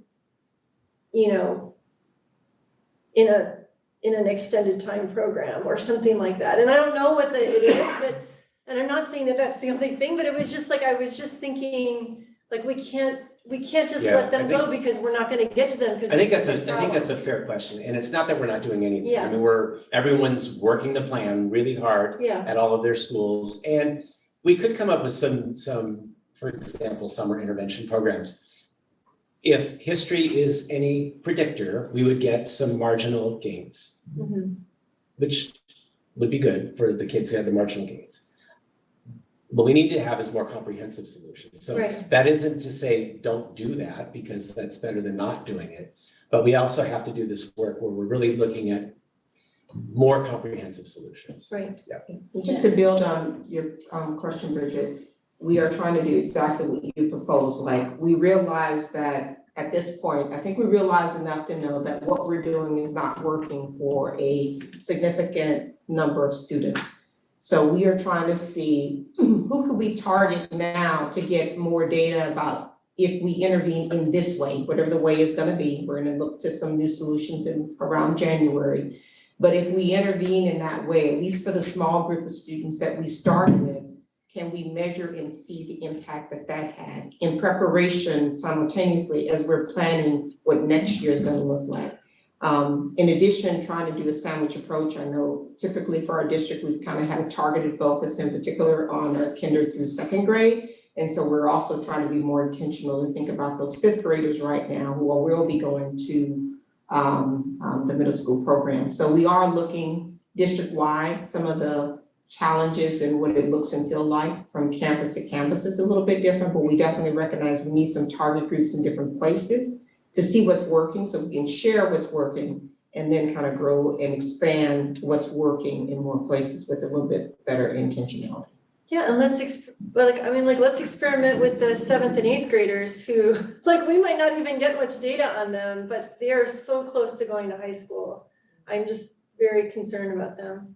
in an extended time program or something like that. And I don't know what it is, but, and I'm not saying that that's the only thing, but it was just like, I was just thinking, like, we can't just let them go because we're not gonna get to them because I think that's a fair question, and it's not that we're not doing anything. Yeah. I mean, everyone's working the plan really hard Yeah, at all of their schools, and we could come up with some, for example, summer intervention programs. If history is any predictor, we would get some marginal gains, which would be good for the kids who had the marginal gains. What we need to have is more comprehensive solutions. So Right. that isn't to say don't do that, because that's better than not doing it. But we also have to do this work where we're really looking at more comprehensive solutions. right. Just to build on your question, Bridget, we are trying to do exactly what you proposed. Like, we realize that at this point, I think we realize enough to know that what we're doing is not working for a significant number of students. So we are trying to see who could we target now to get more data about if we intervene in this way, whatever the way is gonna be. We're gonna look to some new solutions around January. But if we intervene in that way, at least for the small group of students that we started with, can we measure and see the impact that had in preparation simultaneously as we're planning what next year is gonna look like? In addition, trying to do a sandwich approach. I know typically for our district, we've kind of had a targeted focus in particular on our kinder through 2nd grade. And so we're also trying to be more intentional and think about those 5th graders right now who will be going to the middle school program. So we are looking district-wide, some of the challenges and what it looks and feel like from campus to campus is a little bit different, but we definitely recognize we need some target groups in different places to see what's working so we can share what's working and then kind of grow and expand what's working in more places with a little bit better intentionality. Yeah, and let's experiment with the 7th and 8th graders who, like, we might not even get much data on them, but they are so close to going to high school. I'm just very concerned about them.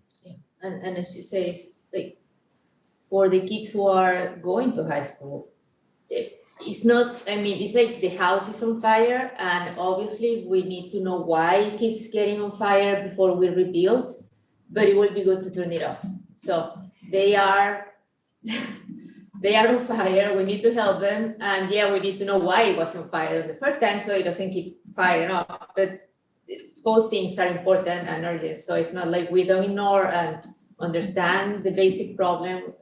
And as you say, like, for the kids who are going to high school, it's not, I mean, it's like the house is on fire, and obviously we need to know why it keeps getting on fire before we rebuild, but it will be good to turn it off. So they are, they are on fire, we need to help them, and yeah, we need to know why it was on fire the first time, so it doesn't keep firing up. But both things are important and urgent, so it's not like we don't ignore and understand the basic problem,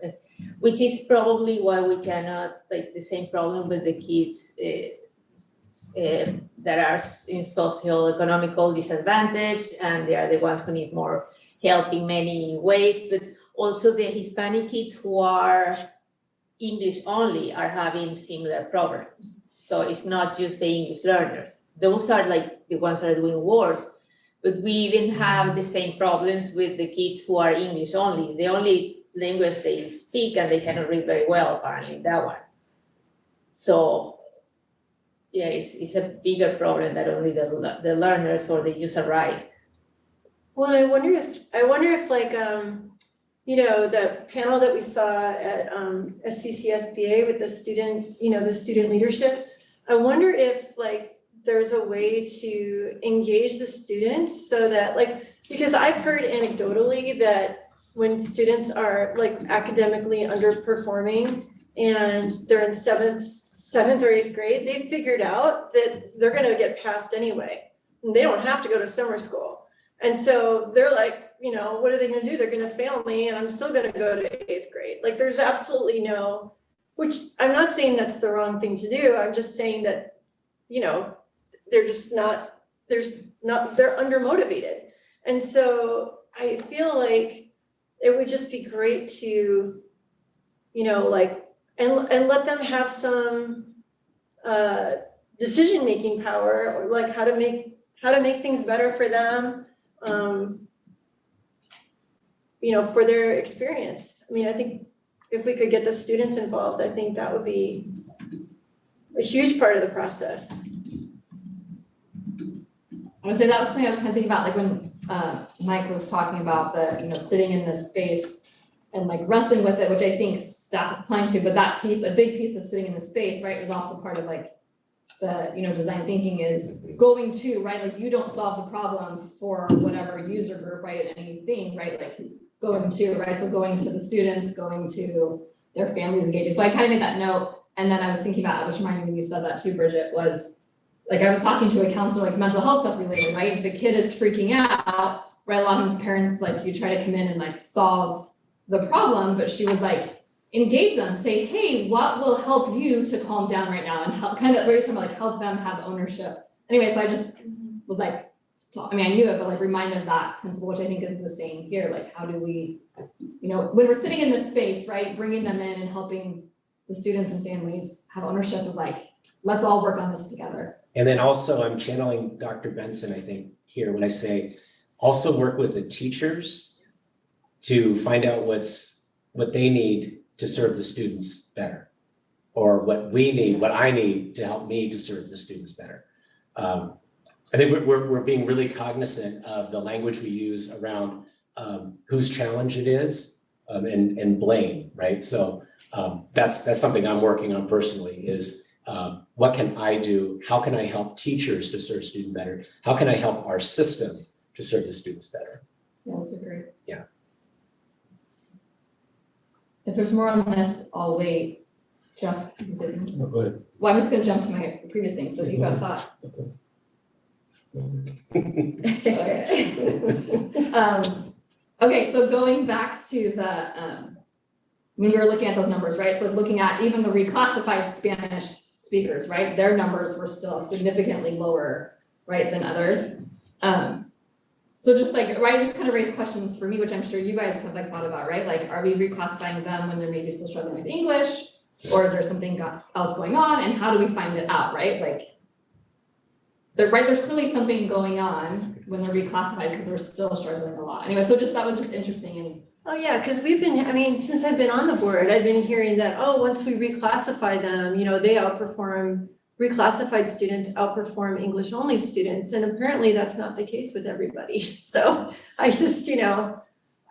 which is probably why we cannot, like, the same problem with the kids that are in socio-economical disadvantage, and they are the ones who need more help in many ways, but also the Hispanic kids who are English only are having similar problems. So it's not just the English learners. Those are like the ones that are doing worse, but we even have the same problems with the kids who are English only. It's the only language they speak, and they cannot read very well, apparently, that one. So yeah, it's a bigger problem than only the learners, or they just arrive. Well, I wonder if like, you know, the panel that we saw at SCCSBA with the student, you know, the student leadership, I wonder if like there's a way to engage the students so that, like, because I've heard anecdotally that when students are like academically underperforming and they're in seventh or eighth grade, they figured out that they're gonna get passed anyway. And they don't have to go to summer school. And so they're like, you know, what are they gonna do? They're gonna fail me and I'm still gonna go to eighth grade. Like, there's absolutely no, which I'm not saying that's the wrong thing to do. I'm just saying that, you know, they're just not, they're undermotivated. And so I feel like it would just be great to, you know, like, and let them have some decision-making power, or like how to make things better for them, you know, for their experience. I mean, I think if we could get the students involved, I think that would be a huge part of the process. I would say that was something I was kind of thinking about, like when Mike was talking about the, you know, sitting in this space and like wrestling with it, which I think staff is applying to, but that piece, a big piece of sitting in the space, right, was also part of like the, you know, design thinking is going to, right, like you don't solve the problem for whatever user group, right, anything, right, like going to, right, so going to the students, going to their families, engaging. So I kind of made that note, and then I was thinking about, which reminded me when you said that too, Bridget, was like I was talking to a counselor, like mental health stuff related, right? If a kid is freaking out, right, a lot of times parents, like you try to come in and like solve the problem, but she was like, engage them, say, hey, what will help you to calm down right now, and help, kind of, what you're talking about, like help them have ownership. Anyway, so I just was like, I mean, I knew it, but like reminded of that principle, which I think is the same here. Like, how do we, you know, when we're sitting in this space, right, bringing them in and helping the students and families have ownership of like, let's all work on this together. And then also I'm channeling Dr. Benson, I think, here when I say also work with the teachers to find out what they need to serve the students better, or what we need, what I need to help me to serve the students better. I think we're being really cognizant of the language we use around whose challenge it is, and blame, right? So that's something I'm working on personally is what can I do? How can I help teachers to serve students better? How can I help our system to serve the students better? Yeah, that's great. Yeah. If there's more on this, I'll wait. Jeff, you can say something. No, go ahead. Well, I'm just gonna jump to my previous thing, so you got a thought. Okay. Okay, so going back to the, when we were looking at those numbers, right? So looking at even the reclassified Spanish speakers, right? Their numbers were still significantly lower, right, than others. So just like, right, just kind of raise questions for me, which I'm sure you guys have like thought about, right? Like, are we reclassifying them when they're maybe still struggling with English? Or is there something else going on? And how do we find it out, right? Like, there's clearly something going on when they're reclassified because they're still struggling a lot. Anyway, so that was just interesting. And Oh yeah, because since I've been on the board, I've been hearing that, once we reclassify them, you know, reclassified students outperform English only students. And apparently that's not the case with everybody. So I just, you know,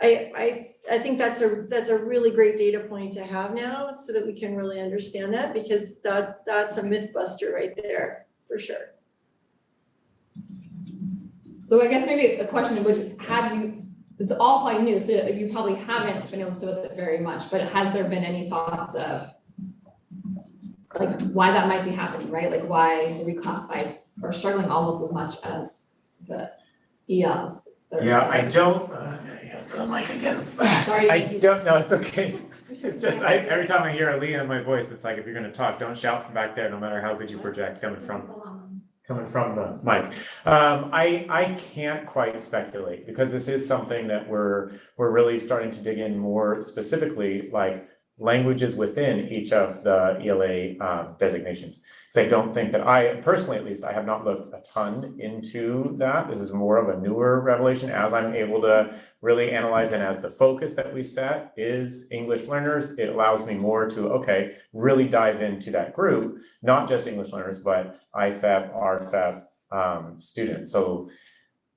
I think that's a really great data point to have now so that we can really understand that, because that's a myth buster right there, for sure. so I guess maybe a question, which it's all probably new, so you probably haven't been able to sit with it very much, but has there been any thoughts of like why that might be happening, right? Like why the reclassifieds are struggling almost as much as the ELs? that are Yeah, I struggling? don't, for the mic again. Sorry to I make you- don't, no, it's okay. It's just, every time I hear Aaliyah in my voice, it's like, if you're gonna talk, don't shout from back there, no matter how good you project coming from the mic. I can't quite speculate, because this is something that we're really starting to dig in more specifically, like languages within each of the ELA designations. Because I don't think that I, personally at least, I have not looked a ton into that. This is more of a newer revelation as I'm able to really analyze, and as the focus that we set is English learners, it allows me more to, okay, really dive into that group, not just English learners, but IFEP, RFEP students. So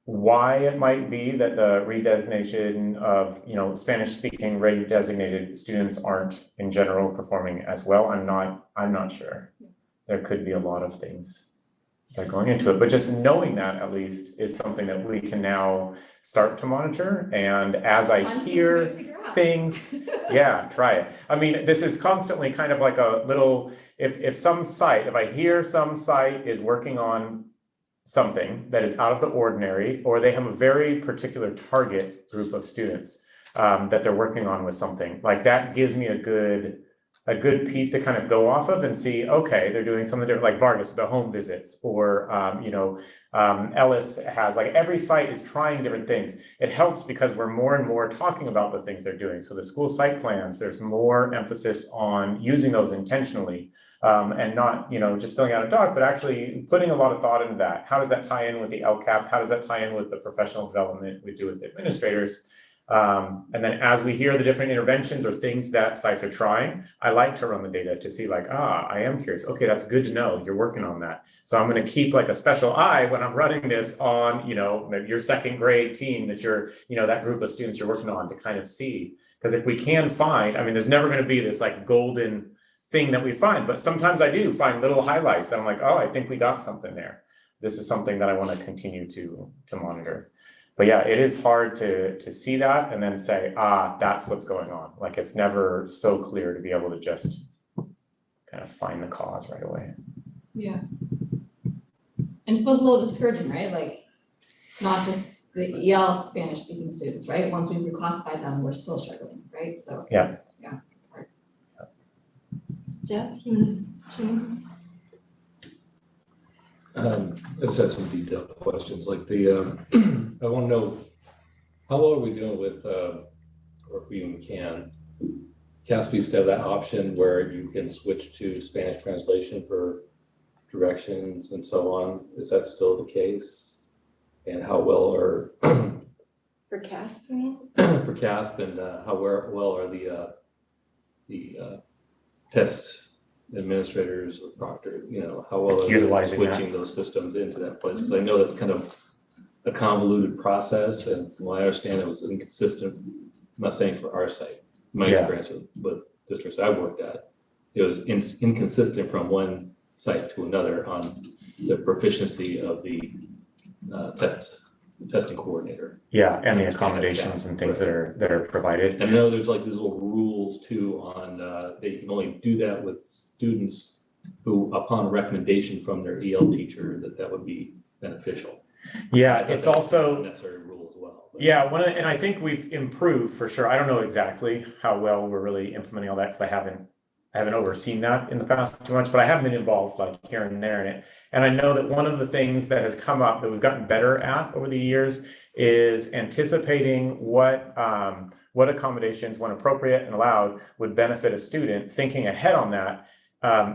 why it might be that the redesignation of, Spanish speaking redesignated students aren't in general performing as well, I'm not sure. There could be a lot of things that are going into it, but just knowing that at least is something that we can now start to monitor. And as I Fun thing for you hear to figure out. things, yeah, try it. I mean, this is constantly kind of like a little, if I hear some site is working on something that is out of the ordinary, or they have a very particular target group of students that they're working on with something, like that gives me a good piece to kind of go off of and see, okay, they're doing something different, like Vargas, the home visits, or Ellis has, like, every site is trying different things. It helps because we're more and more talking about the things they're doing. So the school site plans, there's more emphasis on using those intentionally. And not, just filling out a doc, but actually putting a lot of thought into that. How does that tie in with the LCAP? How does that tie in with the professional development we do with the administrators? And then as we hear the different interventions or things that sites are trying, I like to run the data to see, like, I am curious. Okay, that's good to know. You're working on that. So I'm going to keep like a special eye when I'm running this on, maybe your second grade team that you're, that group of students you're working on, to kind of see. Because if we can find, there's never going to be this like golden thing that we find, but sometimes I do find little highlights and I'm like, oh, I think we got something there. This is something that I want to continue to monitor. But yeah, it is hard to see that and then say, that's what's going on. Like, it's never so clear to be able to just kind of find the cause right away. Yeah. And it feels a little discouraging, right? Like, not just the EL Spanish speaking students, right? Once we reclassify them, we're still struggling, right? So. Yeah. It's hard. Jeff? I just have some detailed questions, like I want to know, how well are we doing with, or if we even can, CASP used to have that option where you can switch to Spanish translation for directions and so on. Is that still the case? And how well are For Caspian? for CASP, and how well are the test administrators, the proctor, how well are they Utilizing that. switching those systems into that place? Because I know that's kind of a convoluted process, and from what I understand, it was inconsistent. I'm not saying for our site, my Yeah. experience with districts I worked at, it was inconsistent from one site to another on the proficiency of the testing coordinator. Yeah, and the Understand accommodations that, and things that are provided. And I know there's like these little rules too on, that you can only do that with students who, upon recommendation from their EL teacher, that would be beneficial. Yeah, I thought it's that was also. a necessary rule as well. but- Yeah, and I think we've improved for sure. I don't know exactly how well we're really implementing all that, because I haven't overseen that in the past too much, but I have been involved like here and there in it. And I know that one of the things that has come up that we've gotten better at over the years is anticipating what accommodations, when appropriate and allowed, would benefit a student, thinking ahead on that.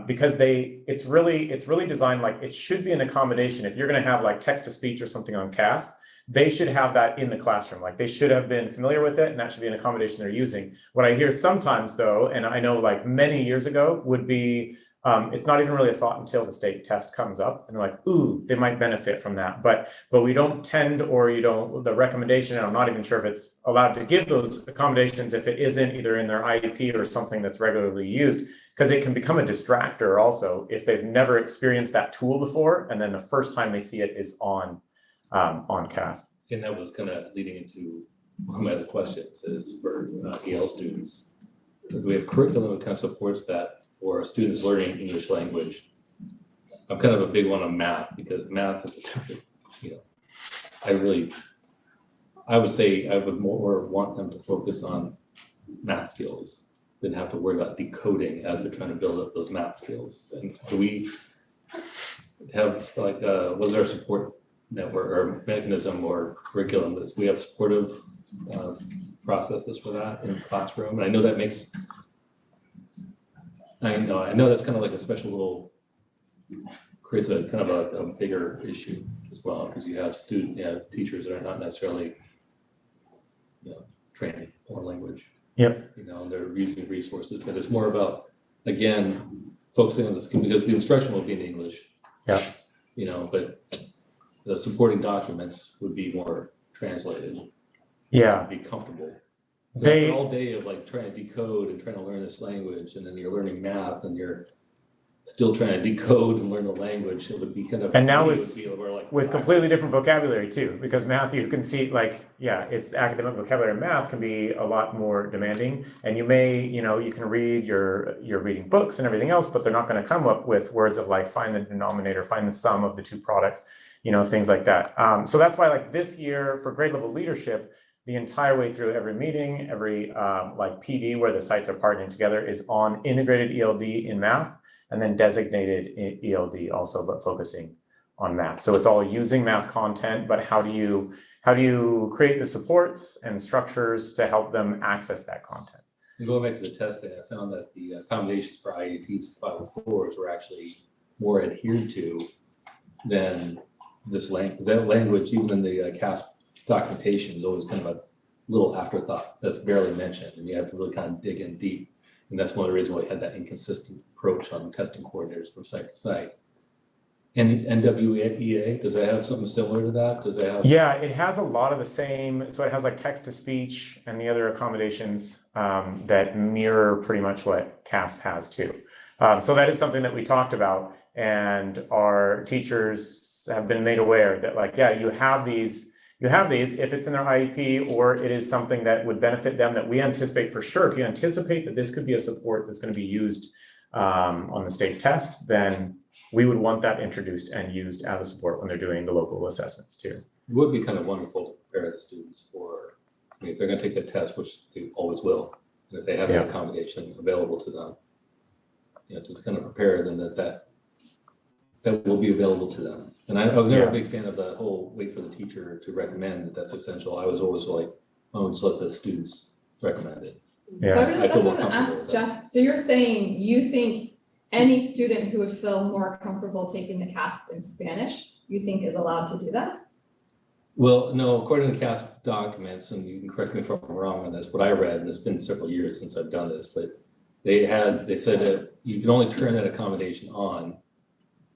Because it's really designed like it should be an accommodation. If you're going to have like text to speech or something on CASP, they should have that in the classroom. Like, they should have been familiar with it, and that should be an accommodation they're using. What I hear sometimes though, and I know like many years ago, would be it's not even really a thought until the state test comes up and they're like, ooh, they might benefit from that. But we don't tend, or the recommendation, and I'm not even sure if it's allowed to give those accommodations if it isn't either in their IEP or something that's regularly used, because it can become a distractor also if they've never experienced that tool before, and then the first time they see it is on CASP. And that was kind of leading into one of my other questions is for EL students. Do we have curriculum that kind of supports that for students learning English language? I'm kind of a big one on math because math is a different, I would say I would more want them to focus on math skills than have to worry about decoding as they're trying to build up those math skills. And do we have like, what is our support network or mechanism or curriculum? That we have supportive processes for that in the classroom? And I know that makes, I know that's kind of like a special little, creates a kind of a bigger issue as well, because you have teachers that are not necessarily, trained in foreign language. Yep. They're using resources, but it's more about, again, focusing on this, because the instruction will be in English. Yeah. But the supporting documents would be more translated. Yeah. Be comfortable. They all day of like trying to decode and trying to learn this language, and then you're learning math and you're still trying to decode and learn the language. It would be kind of, and now with completely different vocabulary too, because math, you can see it's academic vocabulary. Math can be a lot more demanding, and you may, you can read you're reading books and everything else, but they're not going to come up with words of like find the denominator, find the sum of the two products, things like that. So that's why like this year for grade level leadership, the entire way through every meeting, every like PD where the sites are partnering together is on integrated ELD in math, and then designated ELD also, but focusing on math. So it's all using math content, but how do you create the supports and structures to help them access that content? And going back to the testing, I found that the accommodations for IEPs and 504s were actually more adhered to than this language. That language, even in the CASP documentation, is always kind of a little afterthought that's barely mentioned, and you have to really kind of dig in deep. And that's one of the reasons why we had that inconsistent approach on testing coordinators from site to site. And NWEA, does that have something similar to that? Does that have? Yeah, it has a lot of the same. So it has like text to speech and the other accommodations that mirror pretty much what CASP has too. So that is something that we talked about, and our teachers have been made aware that like, yeah, you have these if it's in their IEP or it is something that would benefit them that we anticipate for sure. If you anticipate that this could be a support that's going to be used on the state test, then we would want that introduced and used as a support when they're doing the local assessments too. It would be kind of wonderful to prepare the students for, if they're going to take the test, which they always will, and if they have an accommodation available to them, to kind of prepare them that will be available to them. And I was never a big fan of the whole wait for the teacher to recommend that that's essential. I was always like, oh, just let the students recommend it. So that's what I'm gonna ask Jeff. So you're saying you think any student who would feel more comfortable taking the CASP in Spanish, you think is allowed to do that? Well, no, according to CASP documents, and you can correct me if I'm wrong on this, what I read, and it's been several years since I've done this, but they said that you can only turn that accommodation on,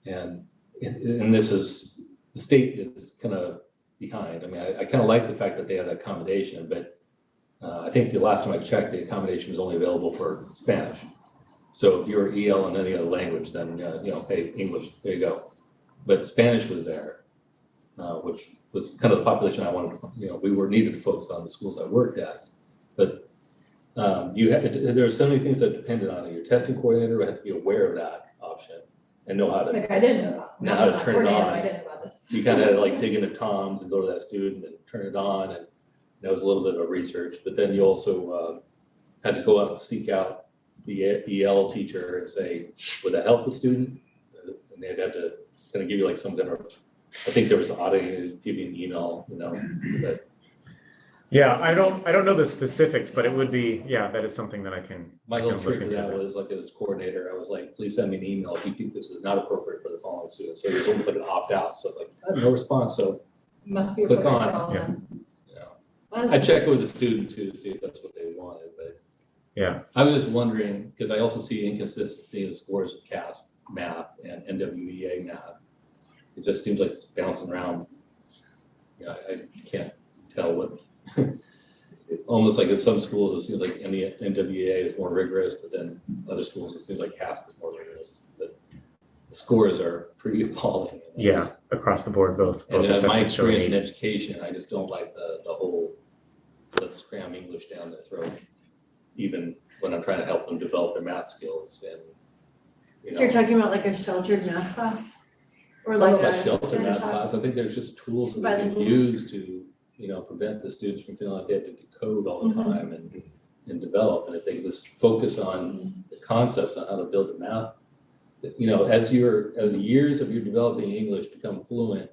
and this is, the state is kind of behind. I mean, I kind of like the fact that they have that accommodation, but I think the last time I checked, the accommodation was only available for Spanish. So if you're EL in any other language, then, hey, English, there you go. But Spanish was there, which was kind of the population I wanted, we were needed to focus on the schools I worked at. But there are so many things that depended on it. Your testing coordinator would have to be aware of that option and know how to. Like I didn't know that. Know how to turn it on. I didn't know about this. You kind of had to like dig into Tom's and go to that student and turn it on, and that was a little bit of research. But then you also had to go out and seek out the EL teacher and say, would that help the student? And they'd have to kind of give you like some kind of, I think there was auditing, give you an email, but. Yeah, I don't know the specifics, but it would be, that is something that I can. My little trick to that was like as coordinator, I was like, please send me an email if you think this is not appropriate for the following student. So there's almost like an opt out. So like, I have no response. So must be click appropriate on. for all Yeah. then. I checked with the student too to see if that's what they wanted, but. Yeah. I was just wondering, because I also see inconsistency in the scores of CASP math and NWEA math. It just seems like it's bouncing around. I can't tell what, almost like in some schools, it seems like NWEA is more rigorous, but then other schools, it seems like CASP is more rigorous. But the scores are pretty appalling. Yeah, across the board, both And in my assessments show experience in need. education, I just don't like the whole parents cram English down their throat, even when I'm trying to help them develop their math skills and, you So you're know. talking about like a sheltered math class? Or like A a shelter math Spanish class, I think there's just tools that we can Bilingual. use to, you know, prevent the students from feeling like they have to decode all the Mhm. time and develop. And if they just focus on the concepts on how to build the math, you know, as years of your developing English become fluent,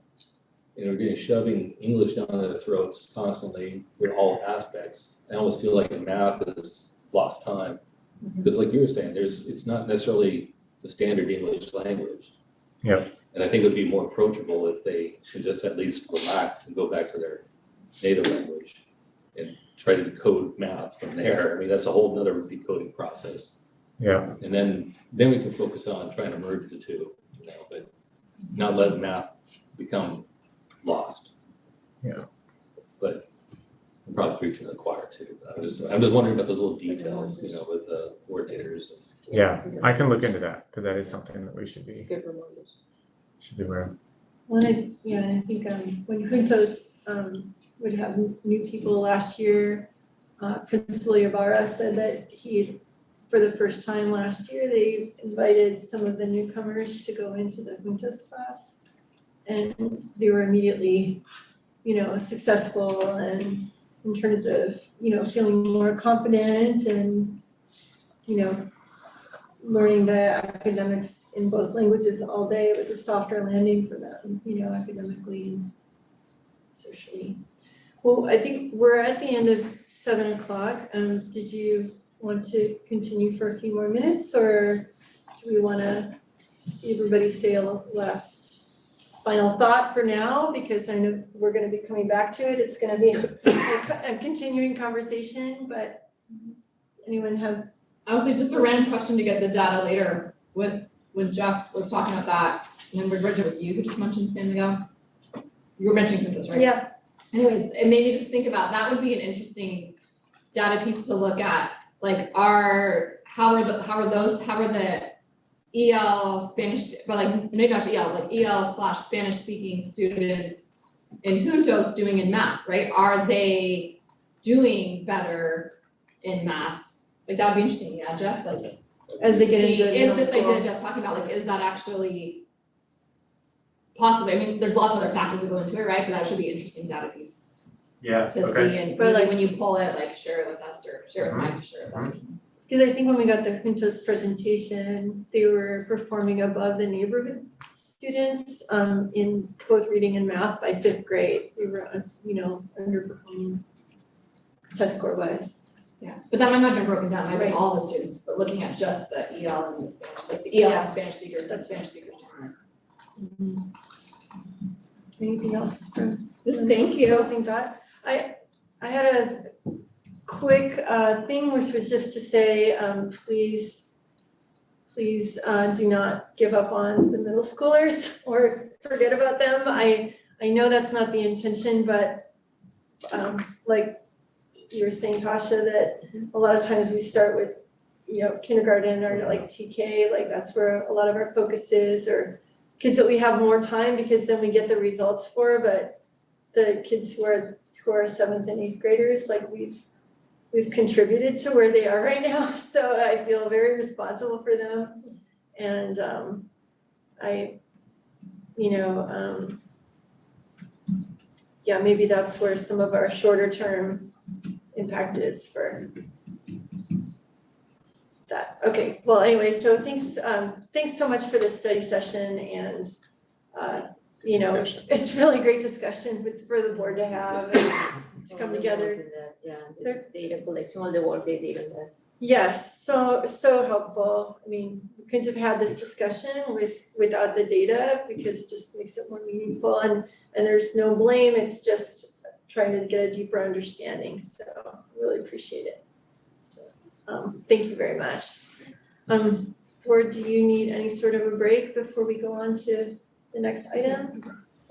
and we're getting shoving English down their throats constantly in all aspects, I almost feel like in math is lost time. Because like you were saying, it's not necessarily the standard English language. Yeah. And I think it would be more approachable if they should just at least relax and go back to their native language and try to decode math from there. I mean, that's a whole nother decoding process. Yeah. And then we can focus on trying to merge the two, you know, but not let math become lost. Yeah. But I'm probably preaching to the choir too. I'm just wondering about those little details, you know, with the coordinators. Yeah, I can look into that, because that is something that we should be aware of. Well, I think when Juntos would have new people last year, Principal Ibarra said that for the first time last year, they invited some of the newcomers to go into the Juntos class. And they were immediately, you know, successful and in terms of, you know, feeling more confident and, you know, learning the academics in both languages all day. It was a softer landing for them, you know, academically and socially. Well, I think we're at the end of 7 o'clock. Did you want to continue for a few more minutes, or do we want to everybody say a last final thought for now? Because I know we're going to be coming back to it. It's going to be a continuing conversation, but anyone have? I would say just a random question to get the data later with, when Jeff was talking about that, and then Bridget, was you who just mentioned San Miguel? You were mentioning this, right? Yeah. Anyways, it made me just think about, that would be an interesting data piece to look at, like how are the EL Spanish, but like maybe not EL, like EL/Spanish speaking students in Juntos doing in math, right? Are they doing better in math? Like that would be interesting, yeah, Jeff, like. As they get into Is middle this school. idea Jeff's talking about, like, is that actually possible? I mean, there's lots of other factors that go into it, right? But that should be an interesting data piece Yeah, to okay. see, and But maybe like- when you pull it, like share it with us or share it with Mike to share it with us. Because I think when we got the Juntos presentation, they were performing above the neighborhood students in both reading and math by 5th grade. We were, you know, underperforming test score wise. Yeah, but that might not have been broken down, maybe Right. all the students, but looking at just the EL and the Spanish, like the EL Yeah. Spanish speakers, the Spanish speakers. Anything else from? Just thank you. Closing thought. I had a quick thing, which was just to say, please do not give up on the middle schoolers or forget about them. I know that's not the intention, but like you were saying, Tasha, that a lot of times we start with, you know, kindergarten or like TK, like that's where a lot of our focus is, or kids that we have more time because then we get the results for, but the kids who are 7th and 8th graders, like we've contributed to where they are right now. So I feel very responsible for them. And yeah, maybe that's where some of our shorter term impact is for that. Okay, well, anyway, so thanks so much for this study session, and you know, it's really great discussion for the board to have and to come together. Yeah, the data collection, all the work they did on that. Yes, so helpful. I mean, we couldn't have had this discussion without the data, because it just makes it more meaningful, and there's no blame, it's just trying to get a deeper understanding, so really appreciate it. So thank you very much. Board, do you need any sort of a break before we go on to the next item?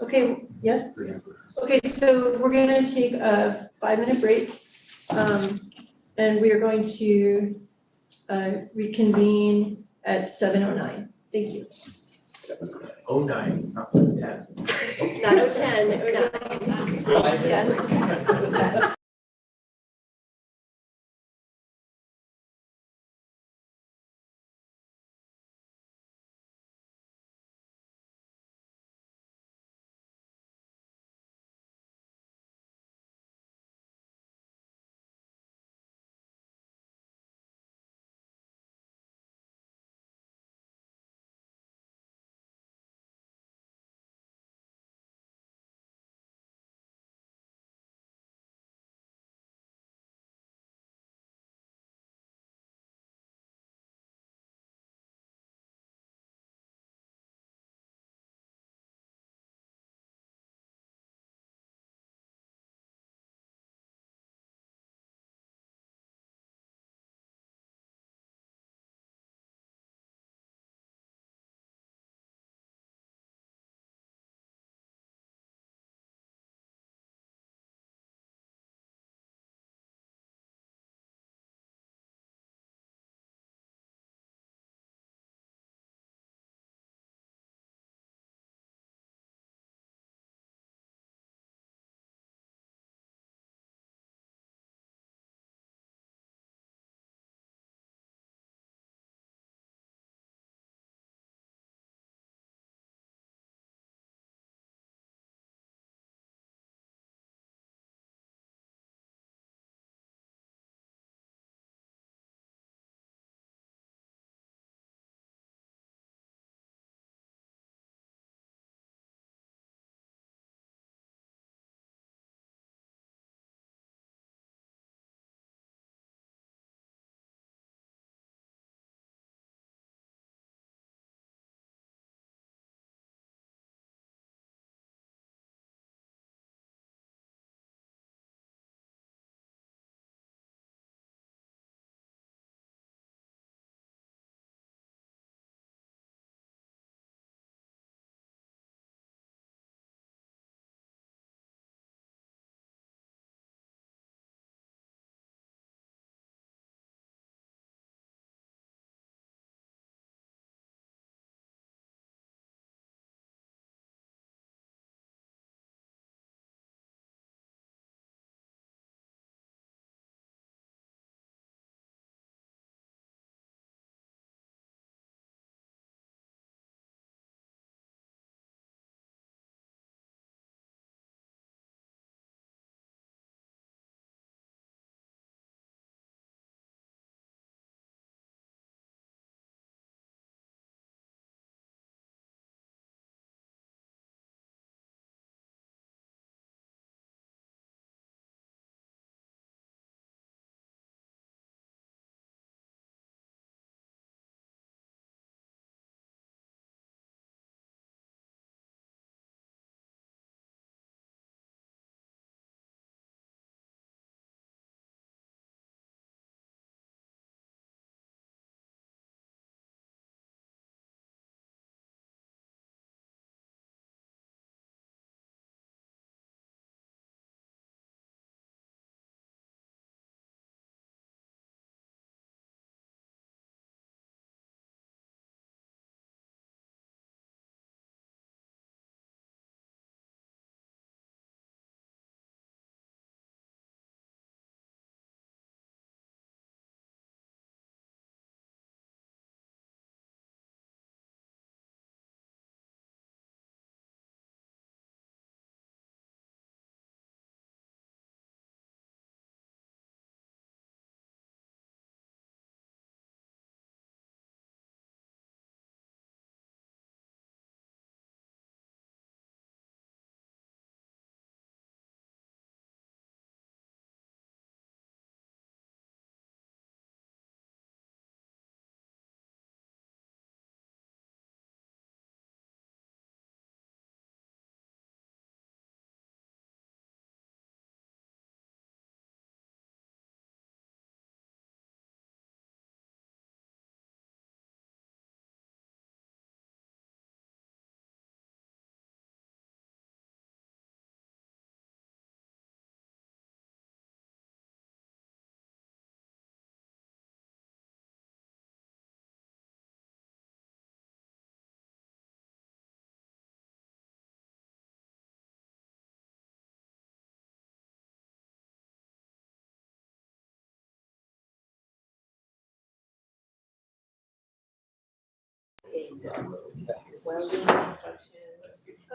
Okay, yes? Okay, so we're gonna take a 5-minute break. And we are going to reconvene at 7:09. Thank you. 7:09, not 7:10. Not 0:10, 09. Yes. Yes.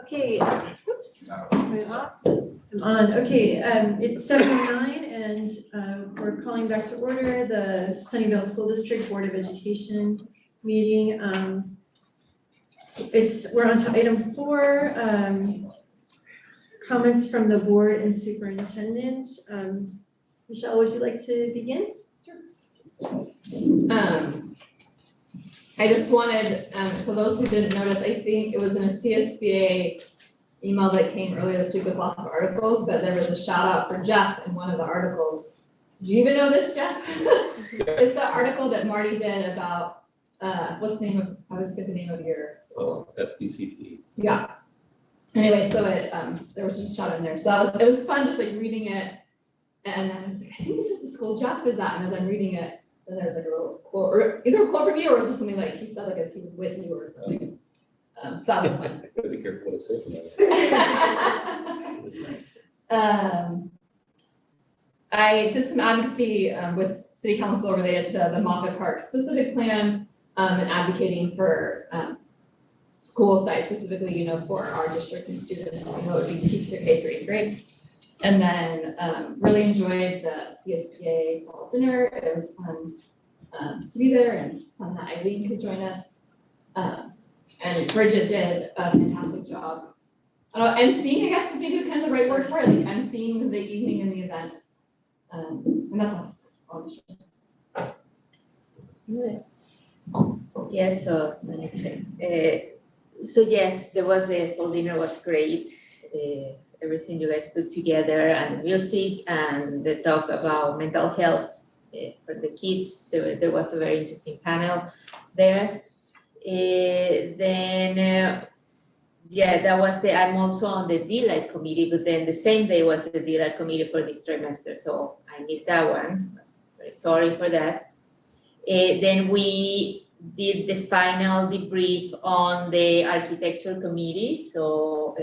Okay, whoops, I'm off. I'm on, okay, it's 7:09 and we're calling back to order the Sunnyvale School District Board of Education meeting. We're on to item 4, comments from the board and superintendent. Michelle, would you like to begin? I just wanted, for those who didn't notice, I think it was in a CSBA email that came earlier this week with lots of articles, but there was a shout out for Jeff in one of the articles. Did you even know this, Jeff? It's the article that Marty did about, what's the name of, I always forget the name of your school. SBCT. Yeah. Anyway, so it, there was just a shout out in there, so it was fun just like reading it. And I was like, I think this is the school Jeff is at, and as I'm reading it, then there's like a little quote, or either a quote from you or just something like he said like as he was with you or something. So that was fun. Gotta be careful what I say from that. I did some advocacy with city council related to the Moffett Park specific plan and advocating for school size specifically, for our district and students, it would be K through 8th grade. And then really enjoyed the CSBA fall dinner. It was fun to be there and fun that Eileen could join us. And Bridget did a fantastic job. emceeing, I guess is maybe kind of the right word for it, like emceeing the evening and the event. And that's all. Yes, so yes, there was the whole dinner was great. Everything you guys put together and the music and the talk about mental health for the kids. There was a very interesting panel there. That was I'm also on the DLIT committee, but then the same day was the DLIT committee for this trimester, so I missed that one. I was very sorry for that. Then we did the final debrief on the architecture committee. So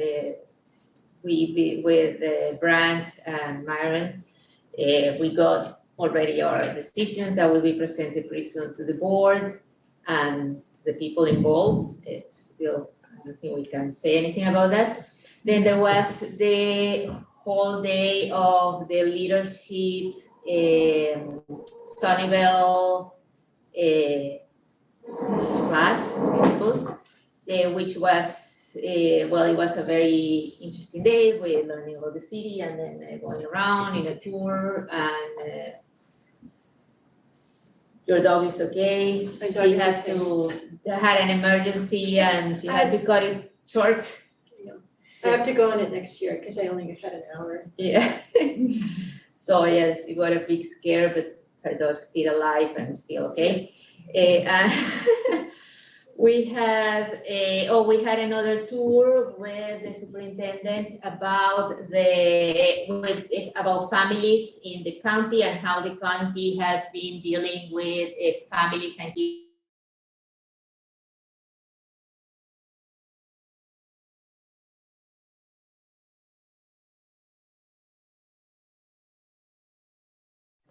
we with Brant and Myron, we got already our decisions that will be presented pretty soon to the board and the people involved. It's still, I don't think we can say anything about that. Then there was the whole day of the leadership Sunnyvale class, I suppose, which was, it was a very interesting day. We learning about the city and then going around in a tour and your dog is okay. She has to, had an emergency and she had to cut it short. I have to go on it next year because I only had an hour. Yeah. So yes, she got a big scare, but her dog's still alive and still okay. We had another tour with the superintendent about about families in the county and how the county has been dealing with families and kids.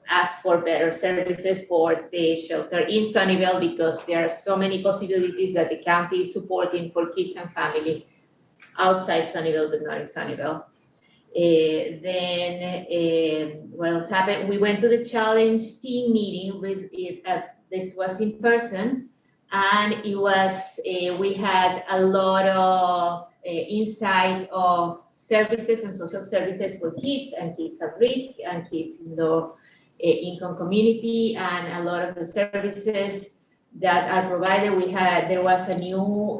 Ask for better services for the shelter in Sunnyvale because there are so many possibilities that the county is supporting for kids and families outside Sunnyvale, but not in Sunnyvale. What else happened? We went to the challenge team meeting with it. This was in person, and it was we had a lot of insight of services and social services for kids and kids at risk and kids in low income community, and a lot of the services that are provided. There was a new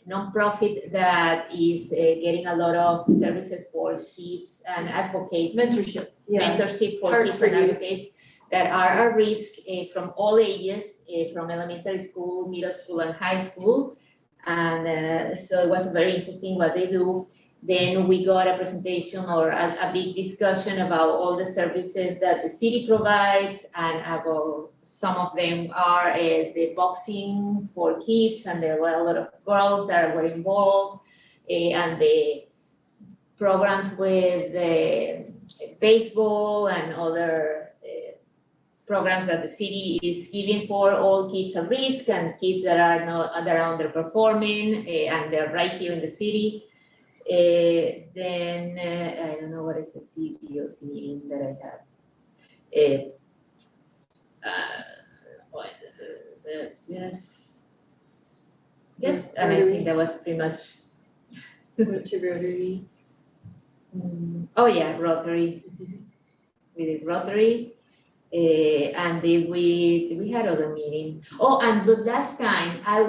nonprofit that is getting a lot of services for kids and advocates. Mentorship. Mentorship for kids and advocates that are at risk from all ages, from elementary school, middle school, and high school. And so it was very interesting what they do. Then we got a presentation or a big discussion about all the services that the city provides, and about some of them are the boxing for kids, and there were a lot of girls that were involved, and the programs with baseball and other programs that the city is giving for all kids at risk and kids that are not, that are underperforming, and they're right here in the city. Then, I don't know what is the CBO's meeting that I have. What, that's just, and I think that was pretty much. Went to Rotary. Oh yeah, Rotary. We did Rotary. And then we had other meeting. Oh, and but last time I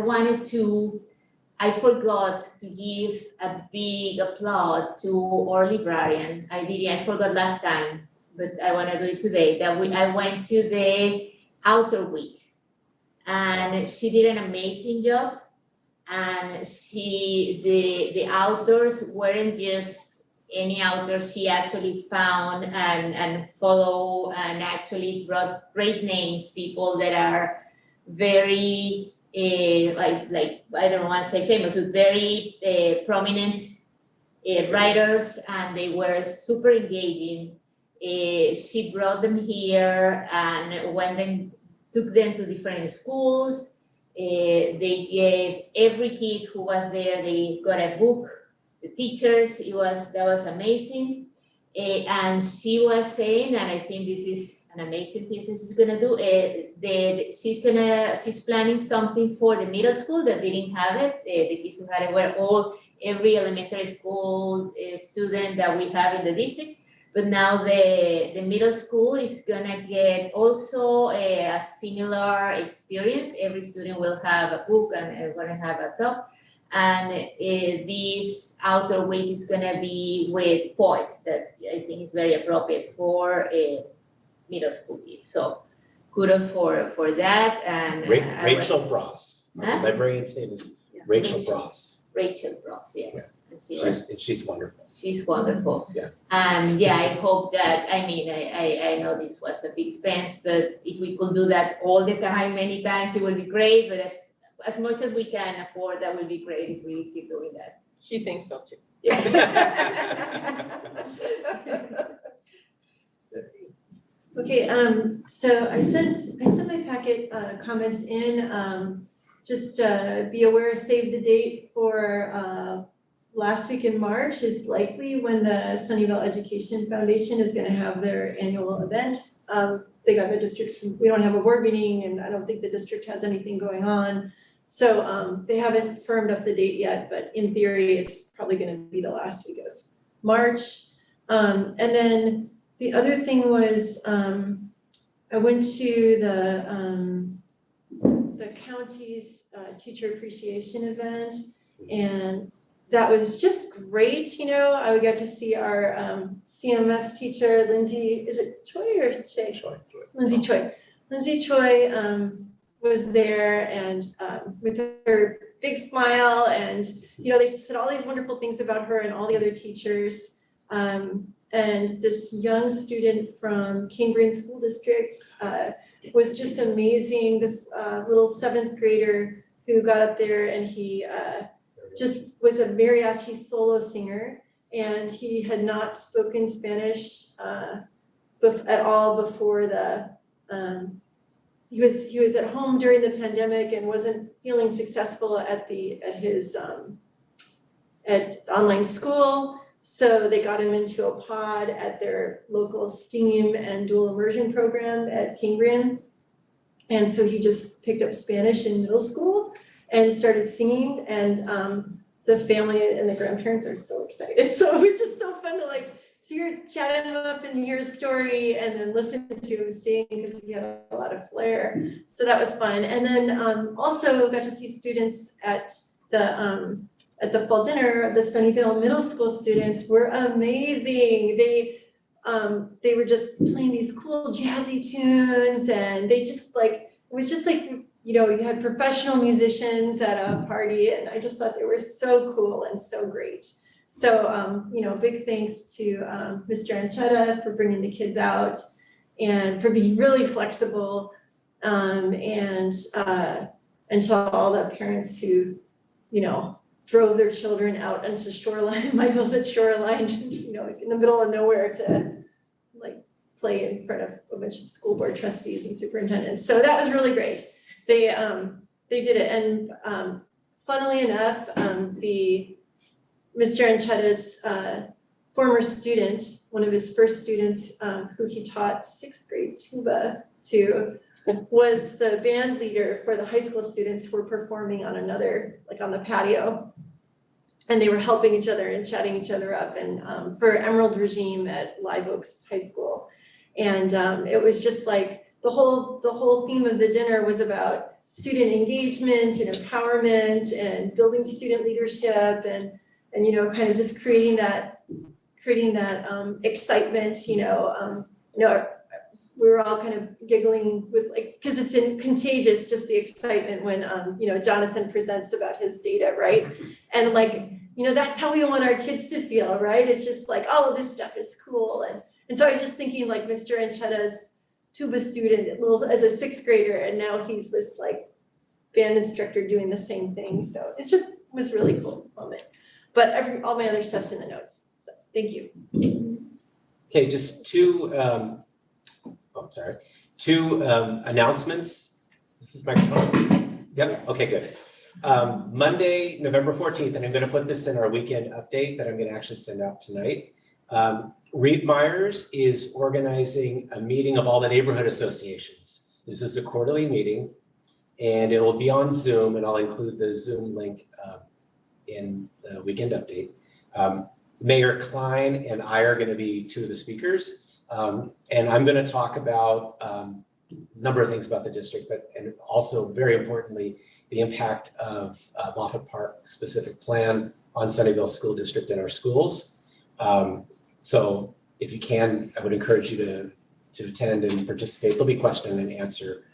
forgot to give a big applaud to our librarian. I forgot last time, but I wanna do it today, I went to the Author Week. And she did an amazing job. And the authors weren't just any authors, she actually found and follow and actually brought great names, people that are very like I don't want to say famous, but very prominent writers, and they were super engaging. She brought them here and took them to different schools. They gave every kid who was there, they got a book. The teachers, that was amazing. And she was saying, and I think this is an amazing thing she's gonna do, she's planning something for the middle school that didn't have it. The kids who had it were every elementary school student that we have in the district. But now the middle school is gonna get also a similar experience. Every student will have a book and they're gonna have a talk. And this Author Week is gonna be with poets that I think is very appropriate for middle school kids. So kudos for that. And Rachel Bross. My Huh? librarian's name is Rachel Bross. Rachel Bross, yes. Yeah. And She's wonderful. she's wonderful. Yeah. And yeah, I hope that, I mean, I know this was a big expense, but if we could do that all the time, many times, it would be great. But as much as we can afford, that would be great if we keep doing that. She thinks so too. Okay, so I sent my packet comments in, just be aware, save the date for last week in March is likely when the Sunnyvale Education Foundation is gonna have their annual event. They got the districts we don't have a board meeting, and I don't think the district has anything going on. So they haven't firmed up the date yet, but in theory, it's probably gonna be the last week of March. And then the other thing was, I went to the county's teacher appreciation event, and that was just great. You know, I got to see our CMS teacher, Lindsay, is it Choi or Che? Choi. Lindsay Choi. Lindsay Choi was there, and with her big smile, and you know, they said all these wonderful things about her and all the other teachers. And this young student from Cambrian School District was just amazing. This little 7th grader who got up there, and he just was a mariachi solo singer, and he had not spoken Spanish at all before he was at home during the pandemic and wasn't feeling successful at his online school. So they got him into a pod at their local STEAM and dual immersion program at Cambrian. And so he just picked up Spanish in middle school and started singing, and the family and the grandparents are so excited. So it was just so fun to chat him up and hear his story, and then listen to him sing because he had a lot of flair. So that was fun. And then also got to see students at the fall dinner. The Sunnyvale Middle School students were amazing. They were just playing these cool jazzy tunes, and they just it was just you know, you had professional musicians at a party, and I just thought they were so cool and so great. So, you know, big thanks to Mr. Anchetta for bringing the kids out and for being really flexible, and to all the parents who, you know, drove their children out into Shoreline. Michael's at Shoreline, you know, in the middle of nowhere to play in front of a bunch of school board trustees and superintendents. So that was really great. They did it, and funnily enough, Mr. Anchetta's former student, one of his first students, who he taught 6th grade tuba to, was the band leader for the high school students who were performing on another, like on the patio. And they were helping each other and chatting each other up, and for Emerald Regime at Live Oaks High School. And it was just like the whole theme of the dinner was about student engagement and empowerment and building student leadership and you know, kind of just creating that excitement, we were all kind of giggling with, like, because it's contagious, just the excitement when Jonathan presents about his data, right? And like, that's how we want our kids to feel, right? It's just like, oh, this stuff is cool. And so I was just thinking, like, Mr. Anchetta's tuba student as a 6th grader, and now he's this like band instructor doing the same thing. So it was really cool moment. But all my other stuff's in the notes. So thank you. Okay, just two announcements. This is my phone. Yep, okay, good. Monday, November 14th, and I'm gonna put this in our weekend update that I'm gonna actually send out tonight. Reed Myers is organizing a meeting of all the neighborhood associations. This is a quarterly meeting, and it will be on Zoom, and I'll include the Zoom link in the weekend update. Mayor Klein and I are gonna be two of the speakers. And I'm going to talk about a number of things about the district, and also very importantly, the impact of Moffett Park specific plan on Sunnyvale School District and our schools. So if you can, I would encourage you to attend and participate. There'll be question and answer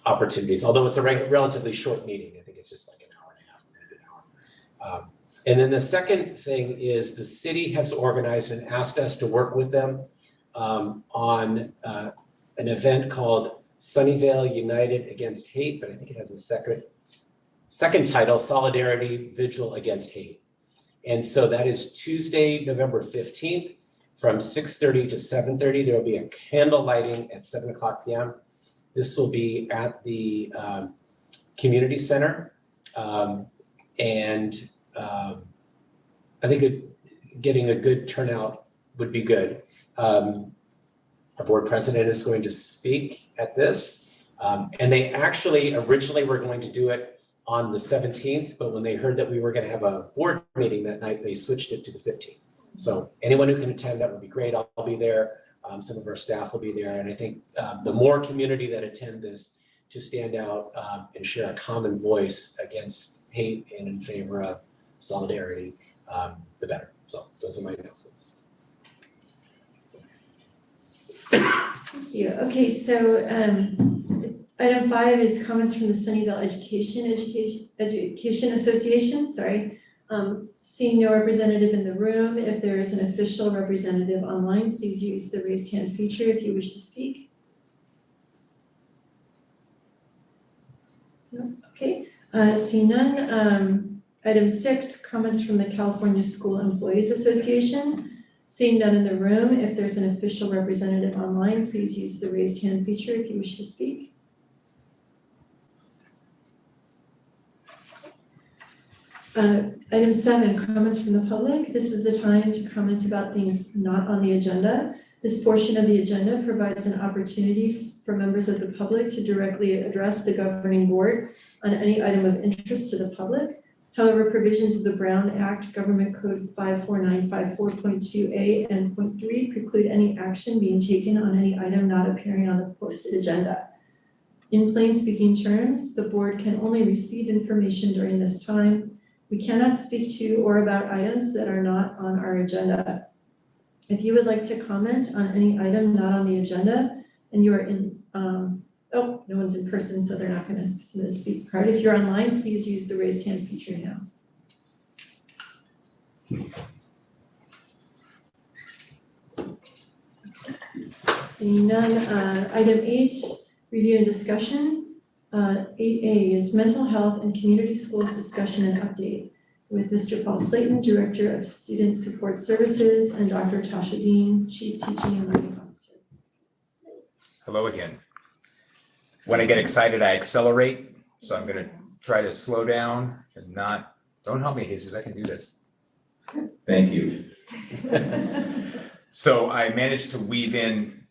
opportunities, although it's a relatively short meeting. I think it's just like an hour and a half, maybe an hour. And then the second thing is the city has organized and asked us to work with them on an event called Sunnyvale United Against Hate, but I think it has a second title, Solidarity Vigil Against Hate. And so that is Tuesday, November 15th from 6:30 to 7:30. There will be a candle lighting at 7:00 p.m. This will be at the community center. I think getting a good turnout would be good. Our board president is going to speak at this. And they actually originally were going to do it on the 17th, but when they heard that we were going to have a board meeting that night, they switched it to the 15th. So anyone who can attend, that would be great. I'll be there. Some of our staff will be there. And I think the more community that attend this to stand out and share a common voice against hate and in favor of solidarity, the better. So those are my announcements. Thank you. Okay, so item 5 is comments from the Sunnyvale Education Association, sorry. Seeing no representative in the room, if there is an official representative online, please use the raised hand feature if you wish to speak. No? Okay, seeing none. Item 6, comments from the California School Employees Association. Seeing none in the room, if there's an official representative online, please use the raised hand feature if you wish to speak. Item 7, comments from the public. This is the time to comment about things not on the agenda. This portion of the agenda provides an opportunity for members of the public to directly address the governing board on any item of interest to the public. However, provisions of the Brown Act, Government Code 54954.2a and .3 preclude any action being taken on any item not appearing on the posted agenda. In plain speaking terms, the board can only receive information during this time. We cannot speak to or about items that are not on our agenda. If you would like to comment on any item not on the agenda and you are in, oh, no one's in person, so they're not going to submit a speak card. If you're online, please use the raised hand feature now. Seeing none, item 8, review and discussion. 8A is mental health and community schools discussion and update with Mr. Paul Slayton, Director of Student Support Services, and Dr. Tasha Dean, Chief Teaching and Learning Officer. Hello again. When I get excited, I accelerate, so I'm gonna try to slow down and not, don't help me, Jesus, I can do this. Thank you. So I managed to weave in,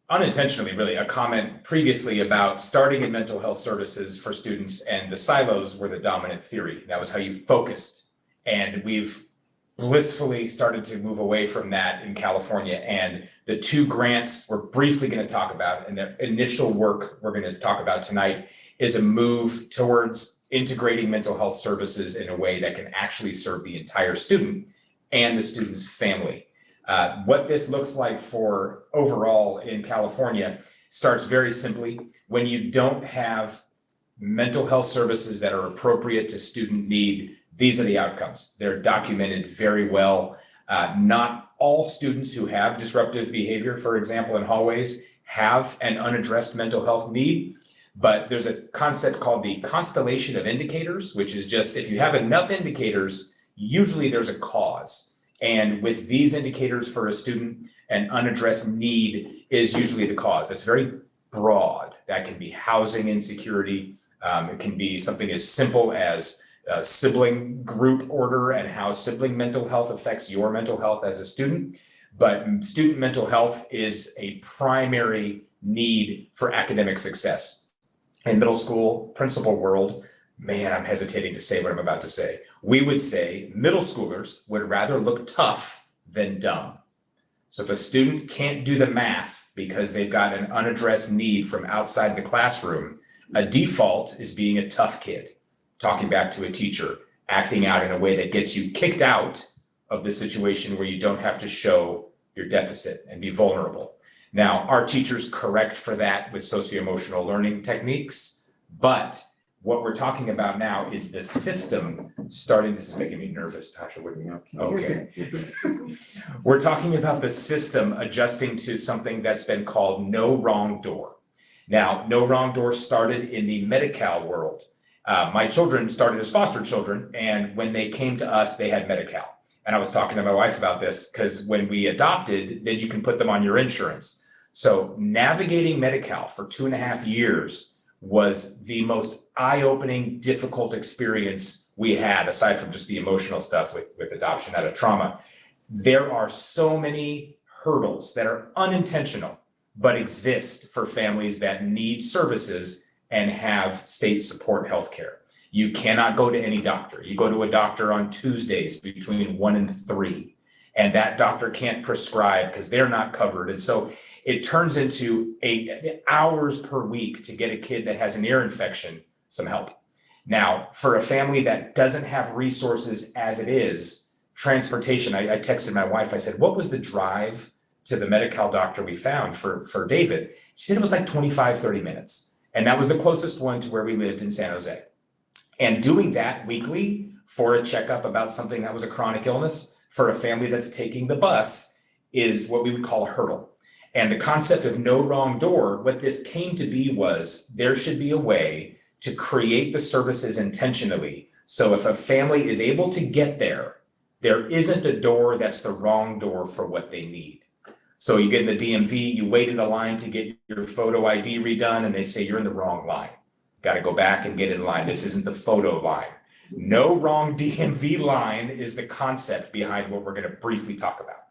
unintentionally really, a comment previously about starting in mental health services for students, and the silos were the dominant theory. That was how you focused. And we've blissfully started to move away from that in California. And the two grants we're briefly going to talk about, and the initial work we're going to talk about tonight, is a move towards integrating mental health services in a way that can actually serve the entire student and the student's family. What this looks like for overall in California starts very simply when you don't have mental health services that are appropriate to student need. These are the outcomes. They're documented very well. Not all students who have disruptive behavior, for example, in hallways, have an unaddressed mental health need, but there's a concept called the constellation of indicators, which is just if you have enough indicators, usually there's a cause. And with these indicators for a student, an unaddressed need is usually the cause. That's very broad. That can be housing insecurity. It can be something as simple as sibling group order and how sibling mental health affects your mental health as a student. But student mental health is a primary need for academic success. In middle school, principal world, man, I'm hesitating to say what I'm about to say. We would say middle schoolers would rather look tough than dumb. So if a student can't do the math because they've got an unaddressed need from outside the classroom, a default is being a tough kid, talking back to a teacher, acting out in a way that gets you kicked out of the situation where you don't have to show your deficit and be vulnerable. Now, our teachers correct for that with socio-emotional learning techniques, but what we're talking about now is the system starting, this is making me nervous, Tasha, wouldn't you? Okay. We're talking about the system adjusting to something that's been called no wrong door. Now, no wrong door started in the Medi-Cal world. My children started as foster children, and when they came to us, they had Medi-Cal. And I was talking to my wife about this because when we adopted, then you can put them on your insurance. So navigating Medi-Cal for 2.5 years was the most eye-opening, difficult experience we had, aside from just the emotional stuff with adoption out of trauma. There are so many hurdles that are unintentional, but exist for families that need services and have state support healthcare. You cannot go to any doctor. You go to a doctor on Tuesdays between 1 and 3, and that doctor can't prescribe because they're not covered. And so it turns into hours per week to get a kid that has an ear infection some help. Now, for a family that doesn't have resources as it is, transportation, I texted my wife, I said, what was the drive to the Medi-Cal doctor we found for David? She said it was like 25, 30 minutes. And that was the closest one to where we lived in San Jose. And doing that weekly for a checkup about something that was a chronic illness for a family that's taking the bus is what we would call a hurdle. And the concept of no wrong door, what this came to be was there should be a way to create the services intentionally. So if a family is able to get there, there isn't a door that's the wrong door for what they need. So you get in the DMV, you wait in the line to get your photo ID redone, and they say you're in the wrong line. Got to go back and get in line. This isn't the photo line. No wrong DMV line is the concept behind what we're going to briefly talk about.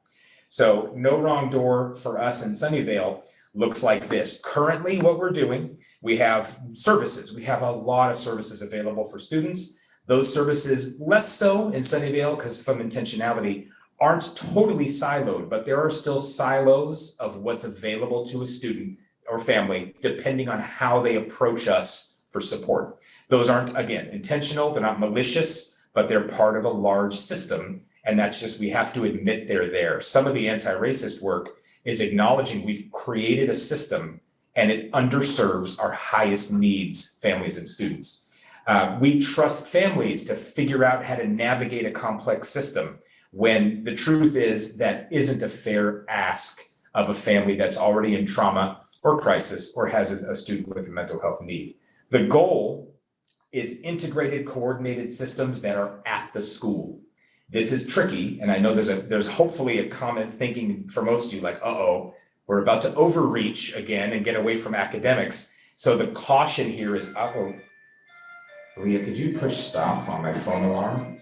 So no wrong door for us in Sunnyvale looks like this. Currently, what we're doing, we have services. We have a lot of services available for students. Those services, less so in Sunnyvale because from intentionality, aren't totally siloed, but there are still silos of what's available to a student or family, depending on how they approach us for support. Those aren't, again, intentional, they're not malicious, but they're part of a large system. And that's just, we have to admit they're there. Some of the anti-racist work is acknowledging we've created a system and it underserves our highest needs, families and students. We trust families to figure out how to navigate a complex system when the truth is that isn't a fair ask of a family that's already in trauma or crisis or has a student with a mental health need. The goal is integrated, coordinated systems that are at the school. This is tricky, and I know there's hopefully a common thinking for most of you like, uh-oh, We're about to overreach again and get away from academics. So the caution here is, Leah, could you push stop on my phone alarm?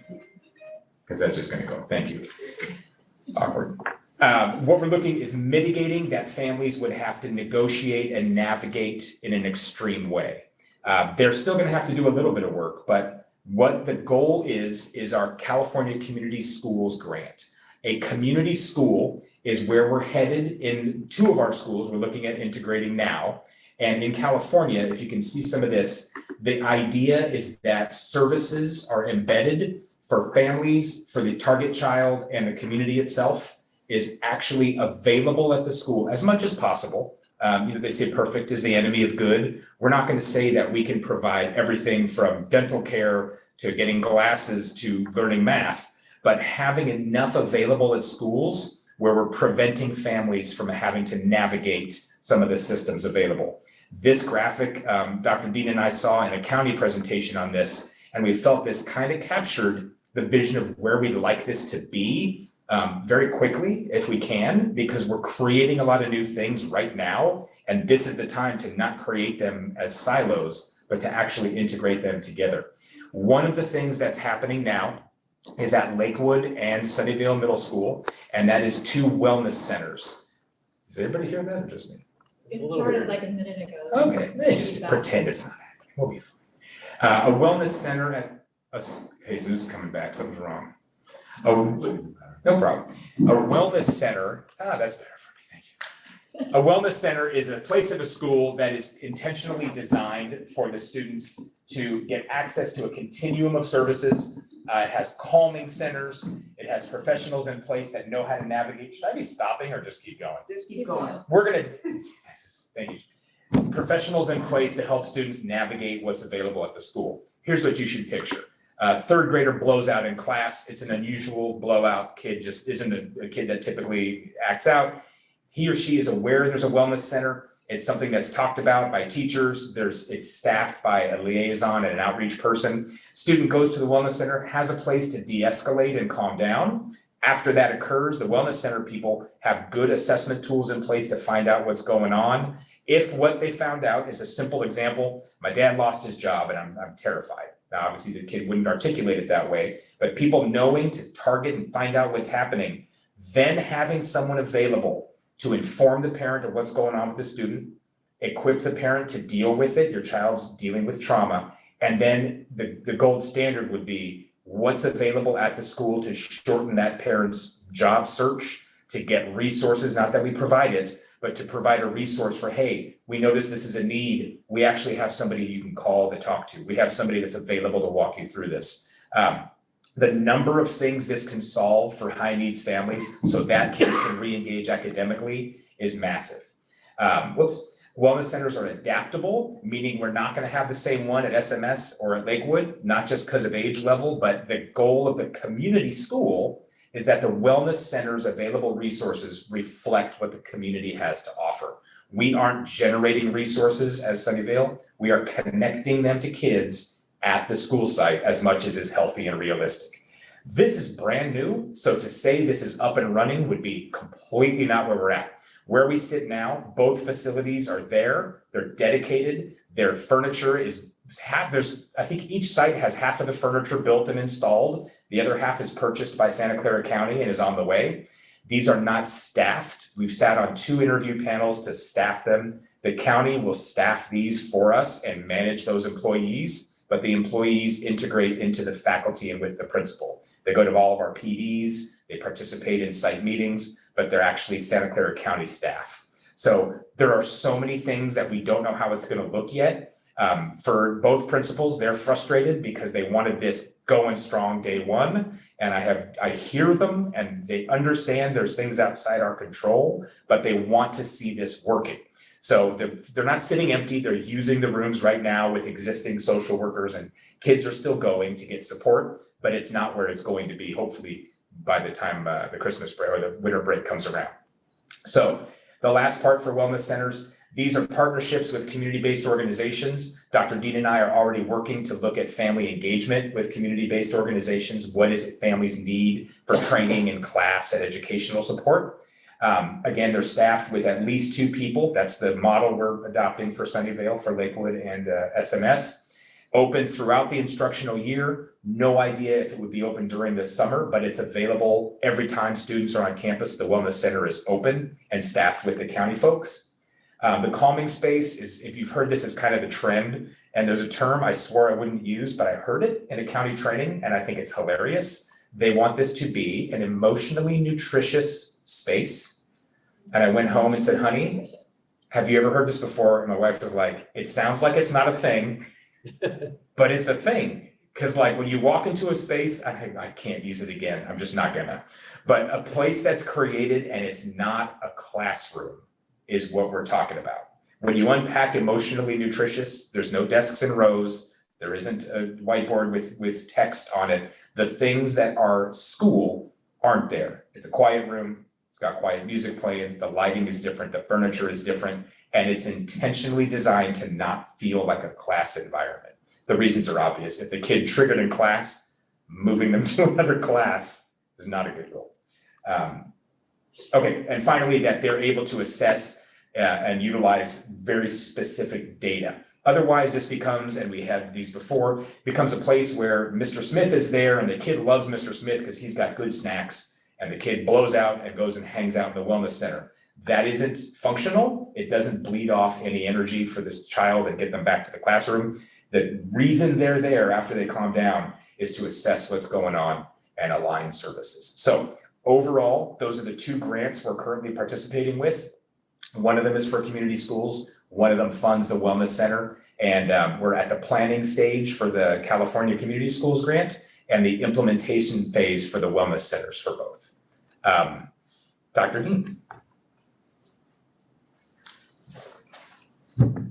Because that's just gonna go, thank you. Awkward. What we're looking is mitigating that families would have to negotiate and navigate in an extreme way. They're still gonna have to do a little bit of work, but what the goal is our California Community Schools grant. A community school is where we're headed in 2 of our schools we're looking at integrating now. And in California, if you can see some of this, the idea is that services are embedded for families, for the target child and the community itself is actually available at the school as much as possible. They say perfect is the enemy of good. We're not going to say that we can provide everything from dental care to getting glasses to learning math, but having enough available at schools where we're preventing families from having to navigate some of the systems available. This graphic, Dr. Dean and I saw in a county presentation on this, and we felt this kind of captured the vision of where we'd like this to be very quickly if we can, because we're creating a lot of new things right now. And this is the time to not create them as silos, but to actually integrate them together. One of the things that's happening now is at Lakewood and Sunnyvale Middle School, and that is 2 wellness centers. Does everybody hear that or just me? It started like a minute ago. Okay, they just pretend it's not happening. We'll be fine. A wellness center at Jesus coming back, something's wrong. No problem. A wellness center, that's better for me, thank you. A wellness center is a place at a school that is intentionally designed for the students to get access to a continuum of services. It has calming centers. It has professionals in place that know how to navigate. Should I be stopping or just keep going? Just keep going. We're gonna, thank you. Professionals in place to help students navigate what's available at the school. Here's what you should picture. 3rd grader blows out in class. It's an unusual blowout. Kid just isn't a kid that typically acts out. He or she is aware there's a wellness center. It's something that's talked about by teachers. It's staffed by a liaison and an outreach person. Student goes to the wellness center, has a place to de-escalate and calm down. After that occurs, the wellness center people have good assessment tools in place to find out what's going on. If what they found out is a simple example, my dad lost his job and I'm terrified. Now, obviously the kid wouldn't articulate it that way, but people knowing to target and find out what's happening, then having someone available to inform the parent of what's going on with the student, equip the parent to deal with it, your child's dealing with trauma, and then the gold standard would be what's available at the school to shorten that parent's job search, to get resources, not that we provide it, but to provide a resource for, hey, we notice this is a need. We actually have somebody you can call to talk to. We have somebody that's available to walk you through this. The number of things this can solve for high needs families so that kid can re-engage academically is massive. Wellness centers are adaptable, meaning we're not going to have the same one at SMS or at Lakewood, not just because of age level, but the goal of the community school is that the wellness center's available resources reflect what the community has to offer. We aren't generating resources as Sunnyvale. We are connecting them to kids at the school site as much as is healthy and realistic. This is brand new, so to say this is up and running would be completely not where we're at. Where we sit now, both facilities are there, they're dedicated, their furniture is I think each site has half of the furniture built and installed. The other half is purchased by Santa Clara County and is on the way. These are not staffed. We've sat on 2 interview panels to staff them. The county will staff these for us and manage those employees, but the employees integrate into the faculty and with the principal. They go to all of our PDs, they participate in site meetings, but they're actually Santa Clara County staff. So there are so many things that we don't know how it's going to look yet. For both principals, they're frustrated because they wanted this going strong day one. And I hear them and they understand there's things outside our control, but they want to see this working. So they're not sitting empty. They're using the rooms right now with existing social workers, and kids are still going to get support, but it's not where it's going to be, hopefully, by the time the Christmas break or the winter break comes around. So the last part for wellness centers, these are partnerships with community-based organizations. Dr. Dean and I are already working to look at family engagement with community-based organizations. What is it families need for training and class and educational support? Again, they're staffed with at least 2 people. That's the model we're adopting for Sunnyvale, for Lakewood and SMS. Open throughout the instructional year. No idea if it would be open during the summer, but it's available every time students are on campus. The Wellness Center is open and staffed with the county folks. The calming space is, if you've heard this, is kind of the trend. And there's a term I swore I wouldn't use, but I heard it in a county training, and I think it's hilarious. They want this to be an emotionally nutritious space. And I went home and said, honey, have you ever heard this before? And my wife was like, it sounds like it's not a thing, but it's a thing. Cause like when you walk into a space, I can't use it again. I'm just not gonna. But a place that's created and it's not a classroom is what we're talking about. When you unpack emotionally nutritious, there's no desks and rows. There isn't a whiteboard with text on it. The things that are school aren't there. It's a quiet room. It's got quiet music playing. The lighting is different. The furniture is different. And it's intentionally designed to not feel like a class environment. The reasons are obvious. If the kid triggered in class, moving them to another class is not a good goal. Okay, and finally, that they're able to assess and utilize very specific data. Otherwise, this becomes, and we had these before, becomes a place where Mr. Smith is there and the kid loves Mr. Smith because he's got good snacks, and the kid blows out and goes and hangs out in the wellness center. That isn't functional. It doesn't bleed off any energy for this child and get them back to the classroom. The reason they're there after they calm down is to assess what's going on and align services. So overall, those are the 2 grants we're currently participating with. One of them is for community schools. One of them funds the Wellness Center. And we're at the planning stage for the California Community Schools grant and the implementation phase for the Wellness Centers for both. Dr. Dean.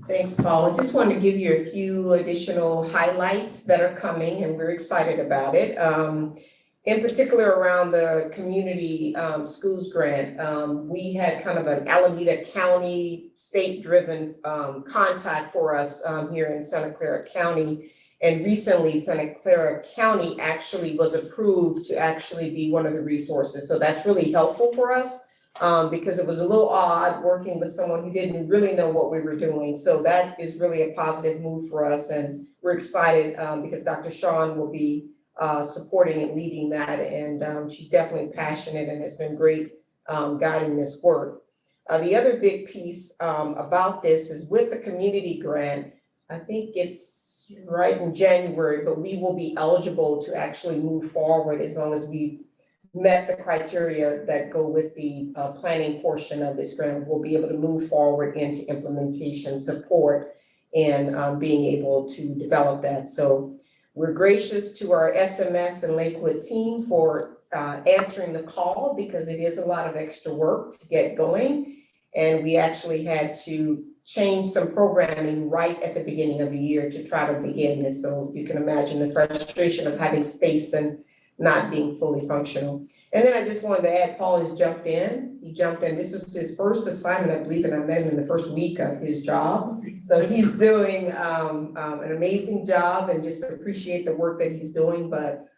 Thanks, Paul. I just wanted to give you a few additional highlights that are coming, and we're excited about it. In particular, around the community schools grant, we had kind of an Alameda County state-driven contact for us here in Santa Clara County. And recently, Santa Clara County actually was approved to actually be one of the resources. So that's really helpful for us because it was a little odd working with someone who didn't really know what we were doing. So that is really a positive move for us. And we're excited because Dr. Sean will be supporting and leading that, and she's definitely passionate and has been great guiding this work. The other big piece about this is with the community grant, I think it's right in January, but we will be eligible to actually move forward as long as we met the criteria that go with the planning portion of this grant. We'll be able to move forward into implementation support and being able to develop that. So we're gracious to our SMS and Lakewood team for answering the call because it is a lot of extra work to get going. And we actually had to change some programming right at the beginning of the year to try to begin this. So you can imagine the frustration of having space and not being fully functional. And then I just wanted to add, Paul has jumped in. He jumped in. This is his first assignment, I believe, and I met him in the first week of his job. So he's doing an amazing job and just appreciate the work that he's doing. But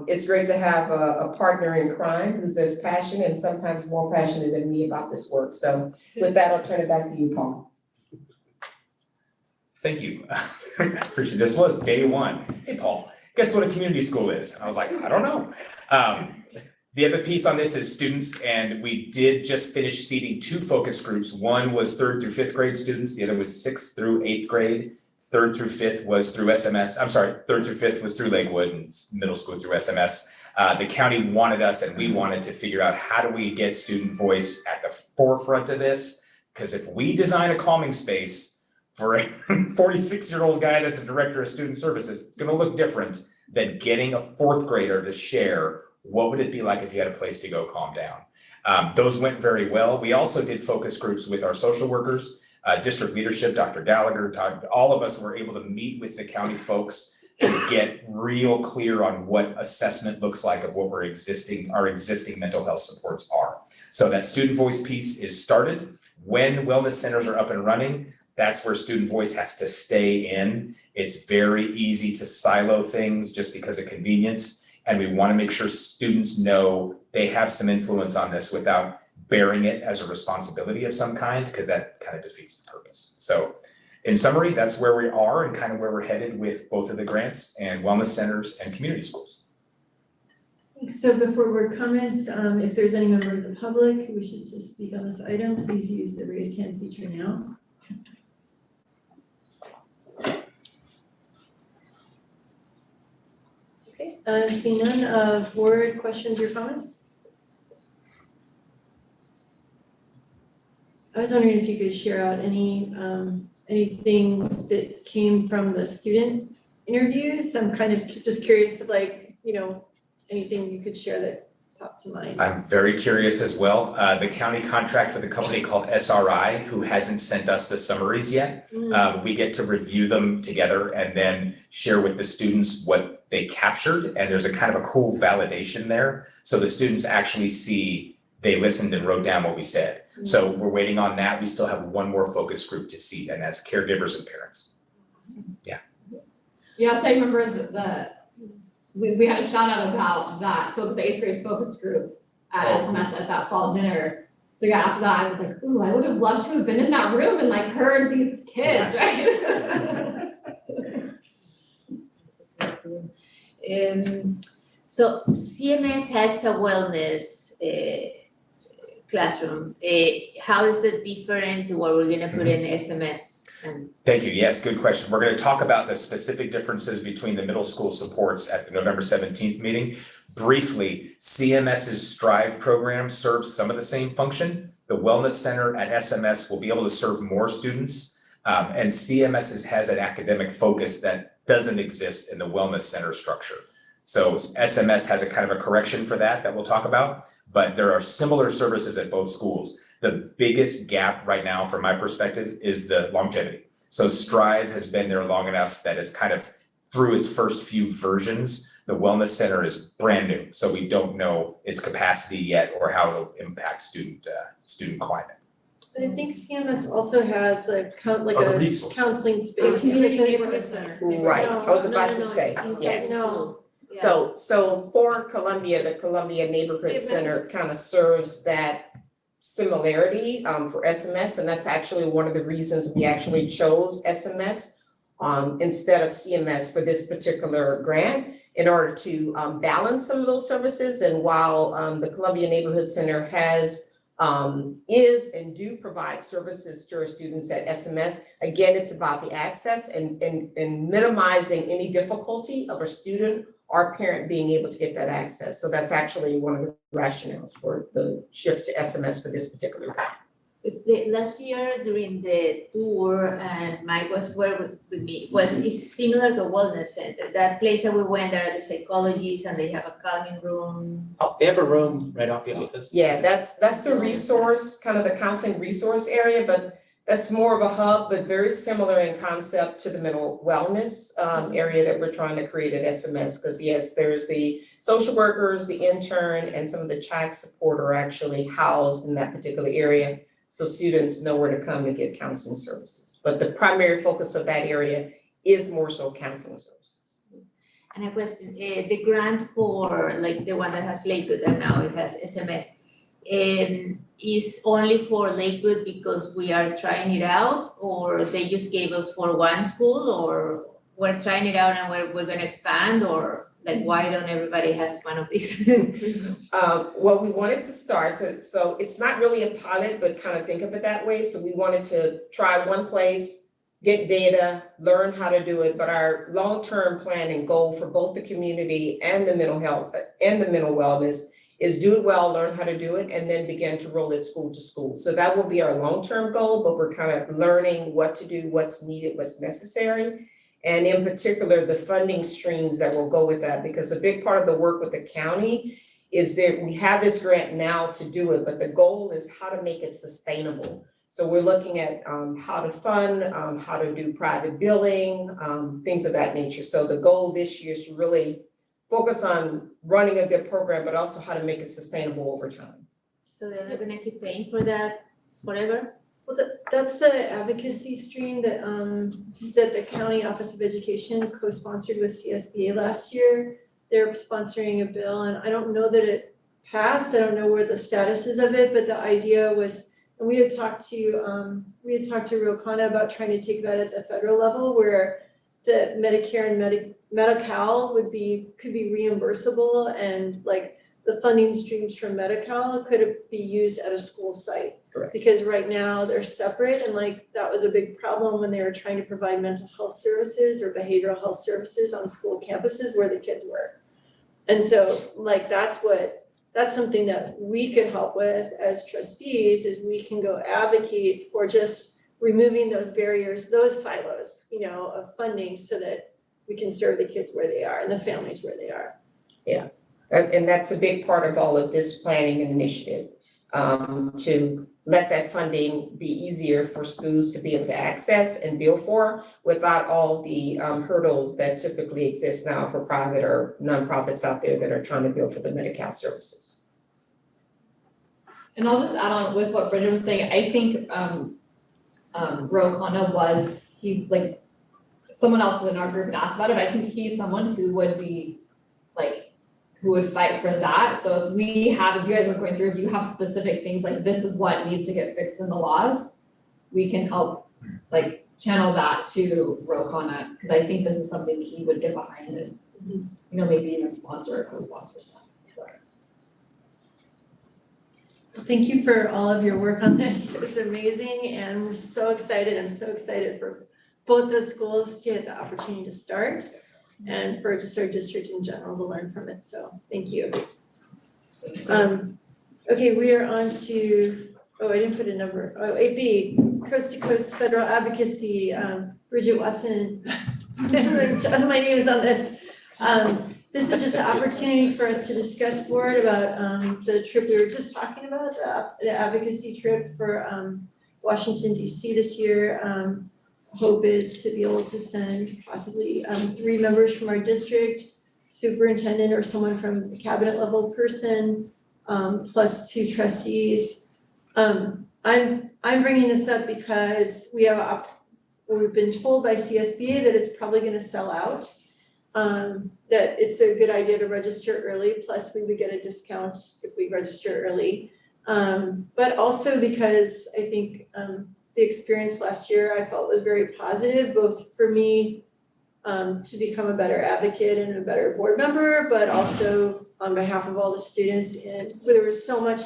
it's great to have a partner in crime who's as passionate and sometimes more passionate than me about this work. So with that, I'll turn it back to you, Paul. Thank you. Appreciate it. This was day 1. Hey, Paul, guess what a community school is? I was like, I don't know. The other piece on this is students, and we did just finish seating 2 focus groups. One was 3rd through 5th grade students. The other was 6th through 8th grade. 3rd through 5th was through SMS. I'm sorry, 3rd through 5th was through Lakewood and middle school through SMS. The county wanted us and we wanted to figure out how do we get student voice at the forefront of this? Because if we design a calming space for a 46-year-old guy that's a director of student services, it's going to look different than getting a 4th grader to share what would it be like if you had a place to go calm down. Those went very well. We also did focus groups with our social workers, district leadership, Dr. Gallagher, all of us were able to meet with the county folks to get real clear on what assessment looks like of what our existing mental health supports are. So that student voice piece is started. When wellness centers are up and running, that's where student voice has to stay in. It's very easy to silo things just because of convenience. And we want to make sure students know they have some influence on this without bearing it as a responsibility of some kind, because that kind of defeats the purpose. So in summary, that's where we are and kind of where we're headed with both of the grants and wellness centers and community schools. Thanks. So before board comments, if there's any member of the public who wishes to speak on this item, please use the raised hand feature now. Okay, seeing none, board questions or comments? I was wondering if you could share out anything that came from the student interviews. I'm kind of just curious of anything you could share that popped to mind. I'm very curious as well. The county contract with a company called SRI, who hasn't sent us the summaries yet. We get to review them together and then share with the students what they captured. And there's a kind of a cool validation there. So the students actually see they listened and wrote down what we said. So we're waiting on that. We still have one more focus group to see, and that's caregivers and parents. Yes, I remember we had a shout out about that, the 8th grade focus group at SMS at that fall dinner. So yeah, after that, I was like, ooh, I would have loved to have been in that room and heard these kids, right? So CMS has a wellness classroom. How is it different to what we're gonna put in SMS? Thank you. Yes, good question. We're going to talk about the specific differences between the middle school supports at the November 17th meeting. Briefly, CMS's Strive program serves some of the same function. The Wellness Center at SMS will be able to serve more students, and CMS has an academic focus that doesn't exist in the Wellness Center structure. So SMS has a kind of a correction for that we'll talk about, but there are similar services at both schools. The biggest gap right now, from my perspective, is the longevity. So Strive has been there long enough that it's kind of through its first few versions. The Wellness Center is brand new, so we don't know its capacity yet or how it'll impact student climate. But I think CMS also has a resource. counseling space. Community neighborhood center. Right, I was about to No, say, Inside yes. school. Yeah. So for Columbia, the Columbia Neighborhood Center kind of serves that similarity for SMS, and that's actually one of the reasons we actually chose SMS instead of CMS for this particular grant, in order to balance some of those services. And while the Columbia Neighborhood Center is and do provide services to our students at SMS, again, it's about the access and minimizing any difficulty of a student or parent being able to get that access. So that's actually one of the rationales for the shift to SMS for this particular grant. Last year during the tour, and Mike was with me, is similar to Wellness Center. That place that we went, there are the psychologists and they have a calming room. Oh, they have a room right off the office. Yeah, that's the resource, kind of the counseling resource area, but that's more of a hub, but very similar in concept to the mental wellness area that we're trying to create at SMS. Because yes, there's the social workers, the intern, and some of the child support are actually housed in that particular area. So students know where to come to get counseling services. But the primary focus of that area is more so counseling services. And a question, the grant for the one that has Lakewood and now it has SMS, is only for Lakewood because we are trying it out, or they just gave us for one school, or we're trying it out and we're gonna expand, or why don't everybody has one of these? Well, we wanted to start, so it's not really a pilot, but kind of think of it that way. So we wanted to try one place, get data, learn how to do it, but our long-term plan and goal for both the community and the mental health and the mental wellness is do it well, learn how to do it, and then begin to roll it school to school. So that will be our long-term goal, but we're kind of learning what to do, what's needed, what's necessary. And in particular, the funding streams that will go with that, because a big part of the work with the county is that we have this grant now to do it, but the goal is how to make it sustainable. So we're looking at how to fund, how to do private billing, things of that nature. So the goal this year is to really focus on running a good program, but also how to make it sustainable over time. So they're not gonna keep paying for that forever? Well, that's the advocacy stream that the County Office of Education co-sponsored with CSBA last year. They're sponsoring a bill, and I don't know that it passed. I don't know where the status is of it, but the idea was, and we had talked to Ro Khanna about trying to take that at the federal level where the Medicare and Medi-Cal could be reimbursable, and like the funding streams from Medi-Cal could be used at a school site. Correct. Because right now they're separate, and like that was a big problem when they were trying to provide mental health services or behavioral health services on school campuses where the kids were. And so like that's something that we could help with as trustees, is we can go advocate for just removing those barriers, those silos, of funding, so that we can serve the kids where they are and the families where they are. And that's a big part of all of this planning and initiative, to let that funding be easier for schools to be able to access and bill for without all the hurdles that typically exist now for private or nonprofits out there that are trying to bill for the Medi-Cal services. And I'll just add on with what Bridget was saying, I think Ro Khanna someone else in our group had asked about it, I think he's someone who would be who would fight for that. So if we have, as you guys were going through, if you have specific things like this is what needs to get fixed in the laws, we can help channel that to Ro Khanna, because I think this is something he would get behind and maybe even sponsor or co-sponsor stuff. So. Thank you for all of your work on this. It was amazing, and we're so excited. I'm so excited for both those schools to get the opportunity to start, and for just our district in general to learn from it. So thank you. Okay, we are on to, I didn't put a number. 8B, Coast to Coast Federal Advocacy. Bridget Watson, my name is on this. This is just an opportunity for us to discuss board about the trip we were just talking about, the advocacy trip for Washington DC this year. Hope is to be able to send possibly 3 members from our district, superintendent or someone from the cabinet level person, plus 2 trustees. I'm bringing this up because we've been told by CSBA that it's probably going to sell out. That it's a good idea to register early, plus we would get a discount if we register early. But also because I think the experience last year I felt was very positive, both for me to become a better advocate and a better board member, but also on behalf of all the students. And there was so much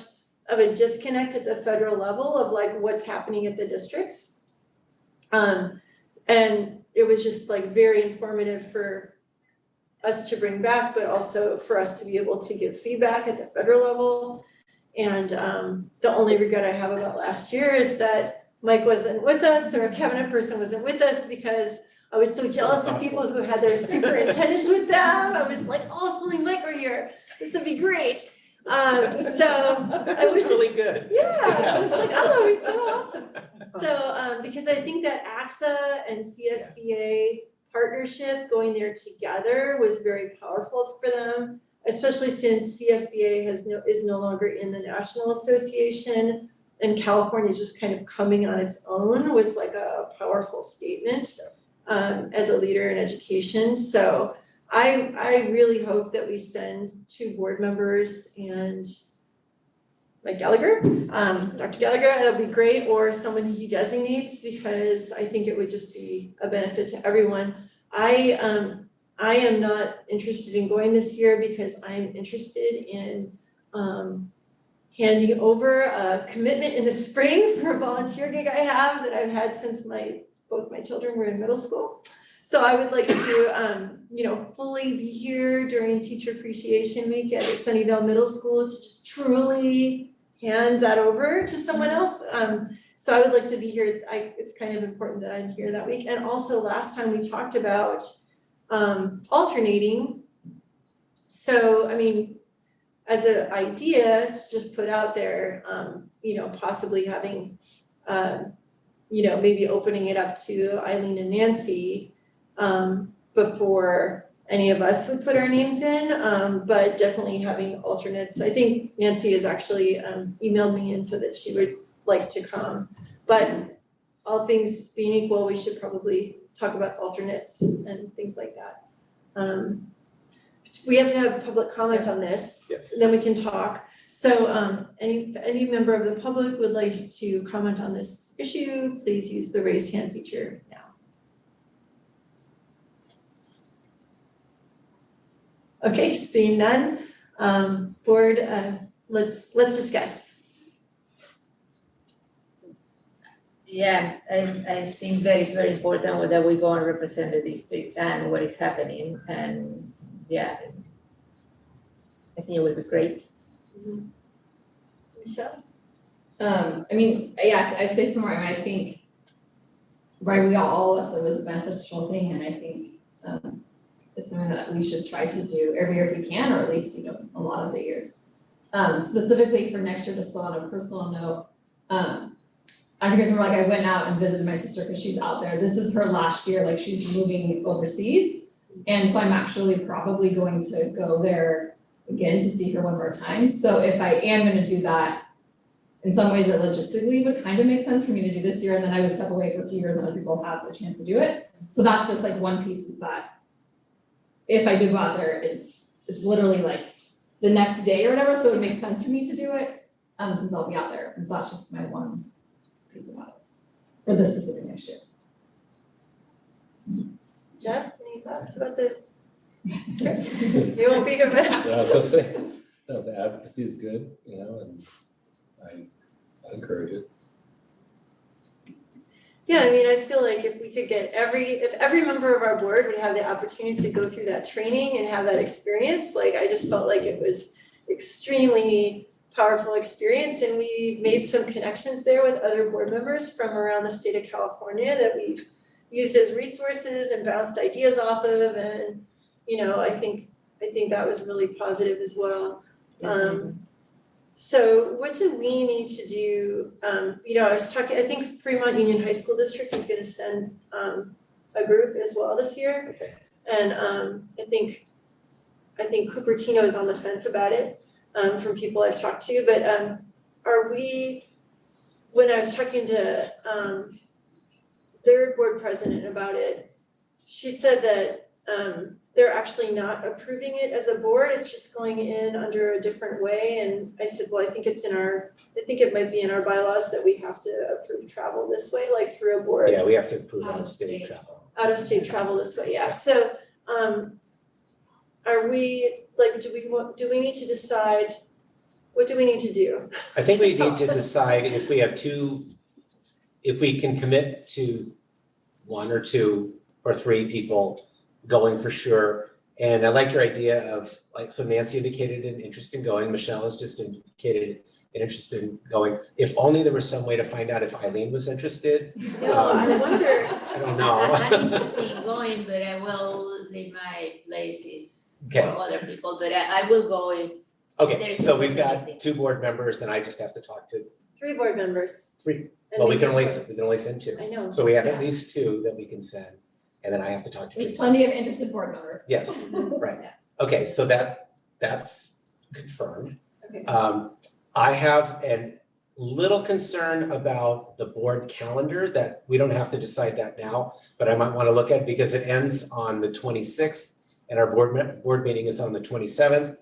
of a disconnect at the federal level of what's happening at the districts. And it was just very informative for us to bring back, but also for us to be able to give feedback at the federal level. And the only regret I have about last year is that Mike wasn't with us, or a cabinet person wasn't with us, because I was so jealous of people who had their superintendents with them. I was like, oh, if only Mike were here, this would be great. So That was really good. Yeah, I was like, oh, he's so awesome. So because I think that AXA and CSBA partnership going there together was very powerful for them, especially since CSBA is no longer in the National Association, and California just kind of coming on its own was a powerful statement as a leader in education. So I really hope that we send 2 board members and Mike Gallagher, Dr. Gallagher, that'd be great, or someone he designates, because I think it would just be a benefit to everyone. I am not interested in going this year because I'm interested in handing over a commitment in the spring for a volunteer gig I have that I've had since both my children were in middle school. So I would like to, fully be here during Teacher Appreciation Week at Sunnyvale Middle School to just truly hand that over to someone else. So I would like to be here. It's kind of important that I'm here that week. And also last time we talked about alternating. So, as an idea to just put out there, possibly having, maybe opening it up to Eileen and Nancy before any of us would put our names in, but definitely having alternates. I think Nancy has actually emailed me and said that she would like to come, but all things being equal, we should probably talk about alternates and things like that. We have to have public comment on this, Yes. and then we can talk. So any member of the public would like to comment on this issue, please use the raise hand feature now. Okay, seeing none, board, let's discuss. Yeah, I think that is very important that we go and represent the district and what is happening, and yeah, I think it will be great. Michelle? I mean, yeah, I say some more, I mean, I think, right, we all of us, it was a beneficial thing, and I think, it's something that we should try to do every year if we can, or at least, you know, a lot of the years. Specifically for next year, just so on a personal note, I think I remember, like, I went out and visited my sister because she's out there, this is her last year, like, she's moving overseas. And so I'm actually probably going to go there again to see her one more time, so if I am gonna do that, in some ways it logistically would kind of make sense for me to do this year, and then I would step away for a few years and other people have the chance to do it. So that's just like one piece of that. If I do go out there, it's literally like the next day or whatever, so it would make sense for me to do it, since I'll be out there, and so that's just my one piece about it, for this specific next year. Jeff, any thoughts about the? You won't be here, but. Yeah, I was just saying, no, the advocacy is good, you know, and I encourage it. Yeah, I mean, I feel like if we could get if every member of our board would have the opportunity to go through that training and have that experience, like, I just felt like it was extremely powerful experience, and we made some connections there with other board members from around the state of California that we've used as resources and bounced ideas off of, and, you know, I think that was really positive as well. So what do we need to do? You know, I think Fremont Union High School District is gonna send a group as well this year. Okay. And I think Cupertino is on the fence about it, from people I've talked to, but when I was talking to their board president about it, she said that they're actually not approving it as a board, it's just going in under a different way, and I said, well, I think it might be in our bylaws that we have to approve travel this way, like through a board. Yeah, we have to approve Out out of of state state. travel. Out of state travel this way, yeah, so, are we, like, do we need to decide, what do we need to do? I think we need to decide if we can commit to one or two or three people going for sure. And I like your idea of, like, so Nancy indicated an interest in going, Michelle has just indicated an interest in going. If only there was some way to find out if Eileen was interested. Yeah, I wonder. I don't I'm know. interested in going, but I will leave my places for Okay, other people, but I will go if okay, There's so we've got opportunity. 2 board members and I just have to talk to 3 board members. 3. And Well, we maybe can only four. send 2. I know. So we have at Yeah. least 2 that we can send, and then I have to talk to There's Jason. plenty of interested board members. Yes, right. Okay, so that's confirmed. Okay. I have a little concern about the board calendar that we don't have to decide that now, but I might want to look at because it ends on the 26th and our board meeting is on the 27th.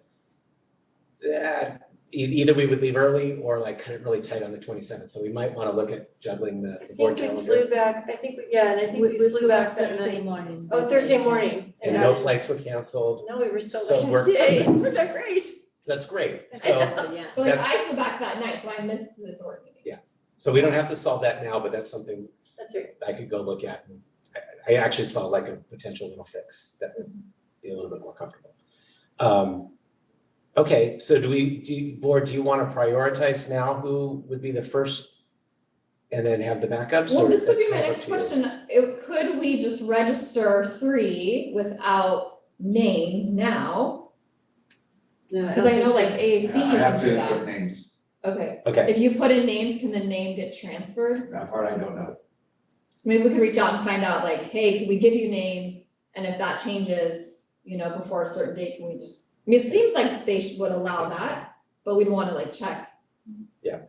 Either we would leave early or like cut it really tight on the 27th. So we might want to look at juggling the board I think we calendar. flew back, I think we flew back that Thursday night. morning. Oh, Thursday morning. And Yeah. no flights were canceled. No, we were so So like, we're- yay, we're so great. That's great. So Yeah. But like, That's- I flew back that night, so I missed the board meeting. So we don't have to solve that now, but that's something That's right. I could go look at. And I actually saw like a potential little fix that would be a little bit more comfortable. Okay, so do you want to prioritize now who would be the first and then have the backups? Well, or this would that's be my kind of next up to you? question, could we just register 3 without names now? Yeah, Cause I know like AAC I have used to do to put that. names, Okay, Okay, if you put in names, can the name get transferred? that part I don't know. So maybe we can reach out and find out like, hey, can we give you names? And if that changes, you know, before a certain date, can we just, I mean, it seems like they would allow think so. that, but we'd wanna like check. Yeah.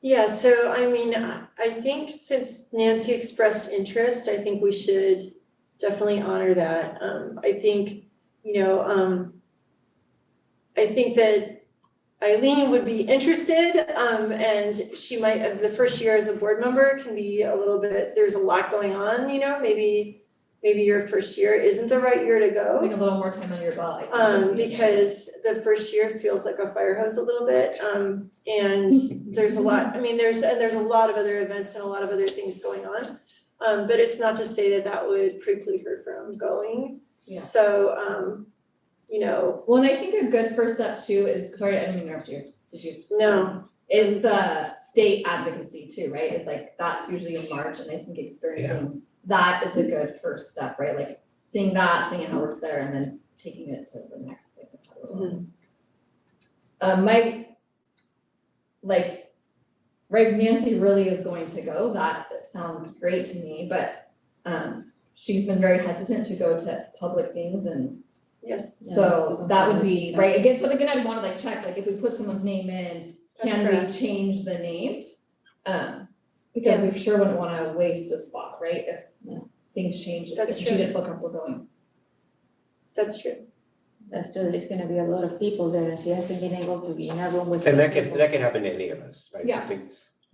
Yeah, so I mean, I think since Nancy expressed interest, I think we should definitely honor that. I think, you know, I think that Eileen would be interested, and she might, the first year as a board member can be a little bit, there's a lot going on, you know, maybe your first year isn't the right year to go. Having a little more time on your belt, I think. would be- Because the first year feels like a fire hose a little bit, and there's a lot, I mean, there's a lot of other events and a lot of other things going on. But it's not to say that that would preclude her from going. Yeah. So, you know, Well, and I think a good first step too is, sorry, I didn't mean to interrupt you, did you? no, Is the state advocacy too, right? It's like, that's usually in March, and I think experiencing that is a good first step, right? Like seeing that, seeing how it works there, and then taking it to the next, like the federal level. Right, if Nancy really is going to go, that sounds great to me, but she's been very hesitant to go to public things, and yes, so that would be, right, again, so again, I'd wanna like check, like if we put someone's name in, That's can we correct. change the name? Because we sure wouldn't wanna waste a spot, right, if things change, if That's she true. didn't feel comfortable going. that's true. That's true, there's gonna be a lot of people there, and she hasn't been able to be in a room with. And that people. can happen to any of us, right? Yeah. Something,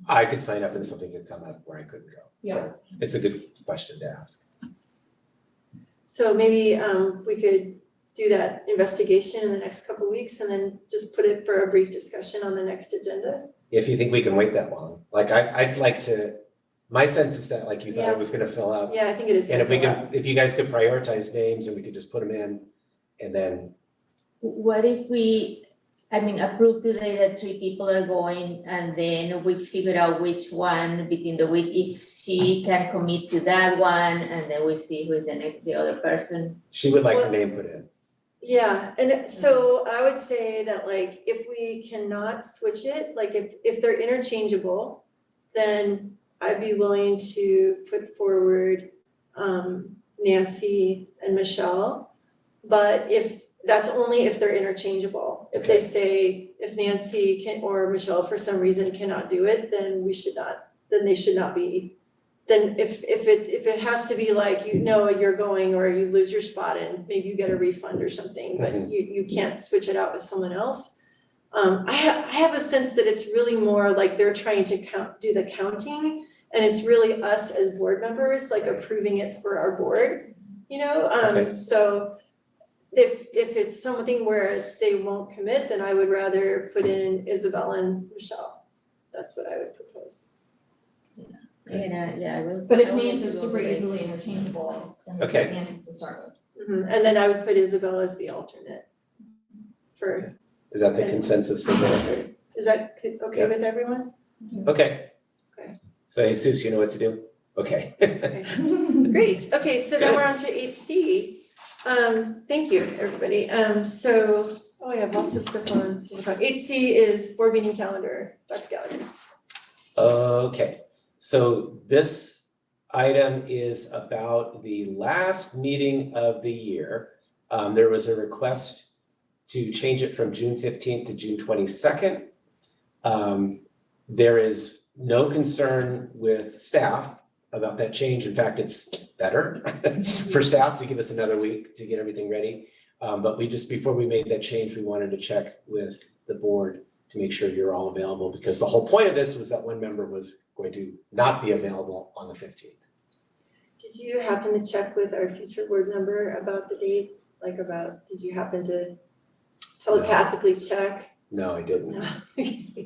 I could sign up and something could come up where I couldn't go. Yeah. So it's a good question to ask. So maybe we could do that investigation in the next couple of weeks and then just put it for a brief discussion on the next agenda. If you think we can wait that long, like I'd like to, my sense is that like you thought Yeah. it was gonna fill out. Yeah, I think it is. And if we gonna fill out. could, if you guys could prioritize names and we could just put them in and then, What if we, approve today that 3 people are going, and then we figure out which one between the week, if she can commit to that one, and then we see who is the other person. she would like her Well- name put in. Yeah, and so I would say that like if we cannot switch it, like if they're interchangeable, then I'd be willing to put forward Nancy and Michelle. But if, that's only if they're interchangeable. If they say, if Nancy can, or Michelle for some reason cannot do it, then we should not, then they should not be. Then if it has to be like, you know, you're going or you lose your spot and maybe you get a refund or something, but you can't switch it out with someone else. I have a sense that it's really more like they're trying to do the counting, and it's really us as board members, like approving it for our board, you know? Okay. So if it's something where they won't commit, then I would rather put in Isabel and Michelle. That's what I would propose. And, I will. But I if will names are let you go super today. easily interchangeable, then we Okay. put Nancy's to start with. And then I would put Isabel as the alternate for, Is that the consensus of the, is that okay with everyone? okay. Okay. So Jesus, you know what to do? Okay. Okay. Great, okay, so now we're on to 8C. Thank you, everybody. So, I have lots of stuff on. 8C is board meeting calendar, Dr. Gallagher. Okay, so this item is about the last meeting of the year. There was a request to change it from June 15th to June 22nd. There is no concern with staff about that change. In fact, it's better for staff to give us another week to get everything ready. But we just, before we made that change, we wanted to check with the board to make sure you're all available, because the whole point of this was that one member was going to not be available on the 15th. Did you happen to check with our future board member about the date? Did you happen to telepathically check? No, I didn't, No.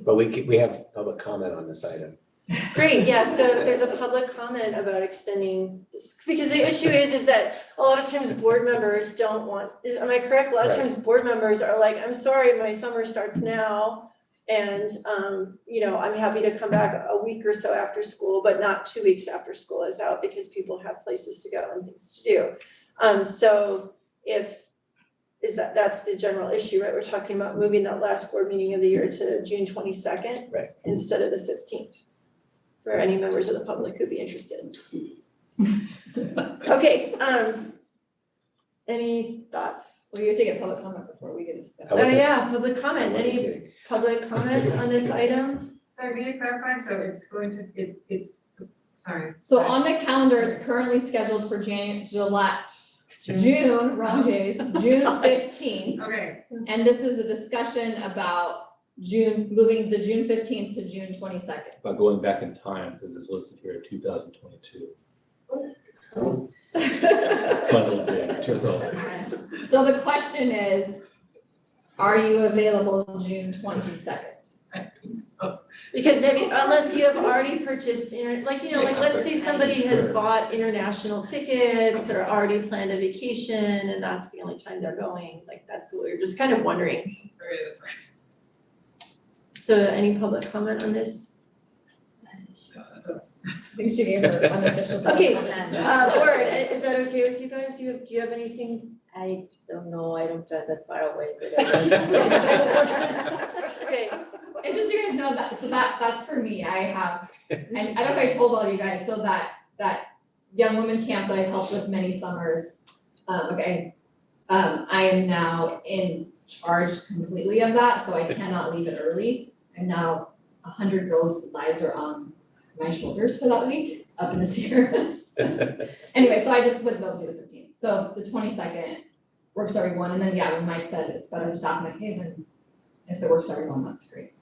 but we have public comment on this item. Great, yeah, so if there's a public comment about extending this, because the issue is that a lot of times board members don't want, am I correct? A lot of Right. times board members are like, I'm sorry, my summer starts now. And, I'm happy to come back a week or so after school, but not 2 weeks after school is out because people have places to go and things to do. So that's the general issue, right? We're talking about moving that last board meeting of the year to June 22nd. Right. Instead of the 15th. For any members of the public who'd be interested. Okay, any thoughts? Well, you have to get public comment before we get to discuss. I wasn't- Yeah, public I comment, wasn't any kidding. public comment on this item? Sorry, can you clarify? So it's going to, sorry. So on the calendar, it's currently scheduled for June, wrong days, June 15th. Okay, And this is a discussion about moving the June 15th to June 22nd. About going back in time, because it's listed here at 2022. My little dig, just all. So the question is, are you available June 22nd? I think so. Because unless you have already purchased, let's say somebody has bought international tickets or already planned a vacation and that's the only time they're going, like that's what we're just kind of wondering. There it is, right. So any public comment on this? Yeah, that's a- I think she gave her unofficial. Okay, comment. Board, is that okay with you guys? Do you have anything? I don't know, I don't drive that far away, but Okay, And just so you guys know that, so that's for me, I have, and I don't know if I told all you guys, so that young woman camp that I've helped with many summers, I am now in charge completely of that, so I cannot leave it early. And now 100 girls' lives are on my shoulders for that week up in the Sierras. Anyway, so I just wouldn't be able to do the 15th. So the 22nd works for everyone, and then when Mike said it's better to stop, I'm like, hey, then if it works for everyone, that's great.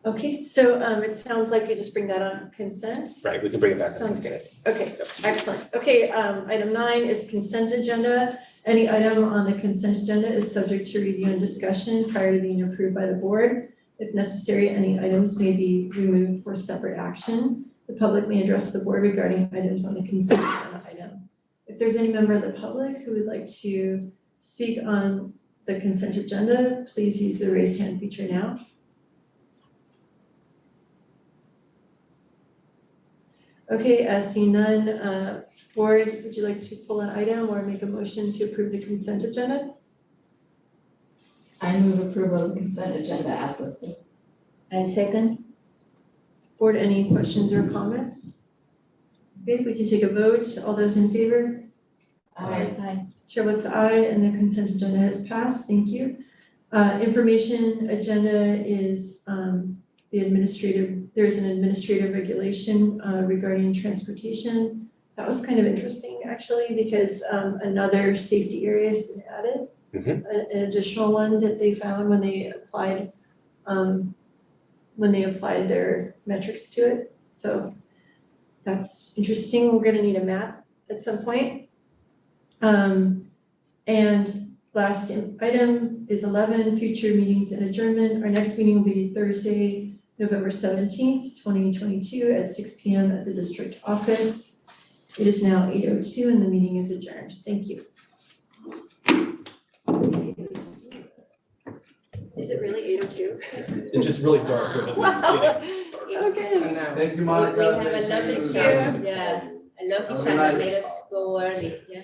okay, so it sounds like you just bring that on consent. Right, we can bring it back. to Sounds consent. great. Okay, excellent. Okay, item 9 is consent agenda. Any item on the consent agenda is subject to review and discussion prior to being approved by the board. If necessary, any items may be removed for separate action. The public may address the board regarding items on the consent agenda item. If there's any member of the public who would like to speak on the consent agenda, please use the raise hand feature now. Okay, as seen none, board, would you like to pull an item or make a motion to approve the consent agenda? I move approval of the consent agenda as listed. I second. Board, any questions or comments? Okay, we can take a vote. All those in favor? Aye. Chair votes aye, and the consent agenda has passed. Thank you. Information agenda is there's an administrative regulation regarding transportation. That was kind of interesting, actually, because another safety area has been added. An additional one that they found when they applied their metrics to it. So that's interesting. We're gonna need a map at some point. And last item is 11, future meetings and adjournment. Our next meeting will be Thursday, November 17th, 2022 at 6 p.m. at the district office. It is now 8:02 and the meeting is adjourned. Thank you. Is it really 8:02? It's just really dark. Wow. Okay. We Thank you, have Monica. a lovely Thank you. show, yeah, a lovely Have a show that night. made us go early, yeah.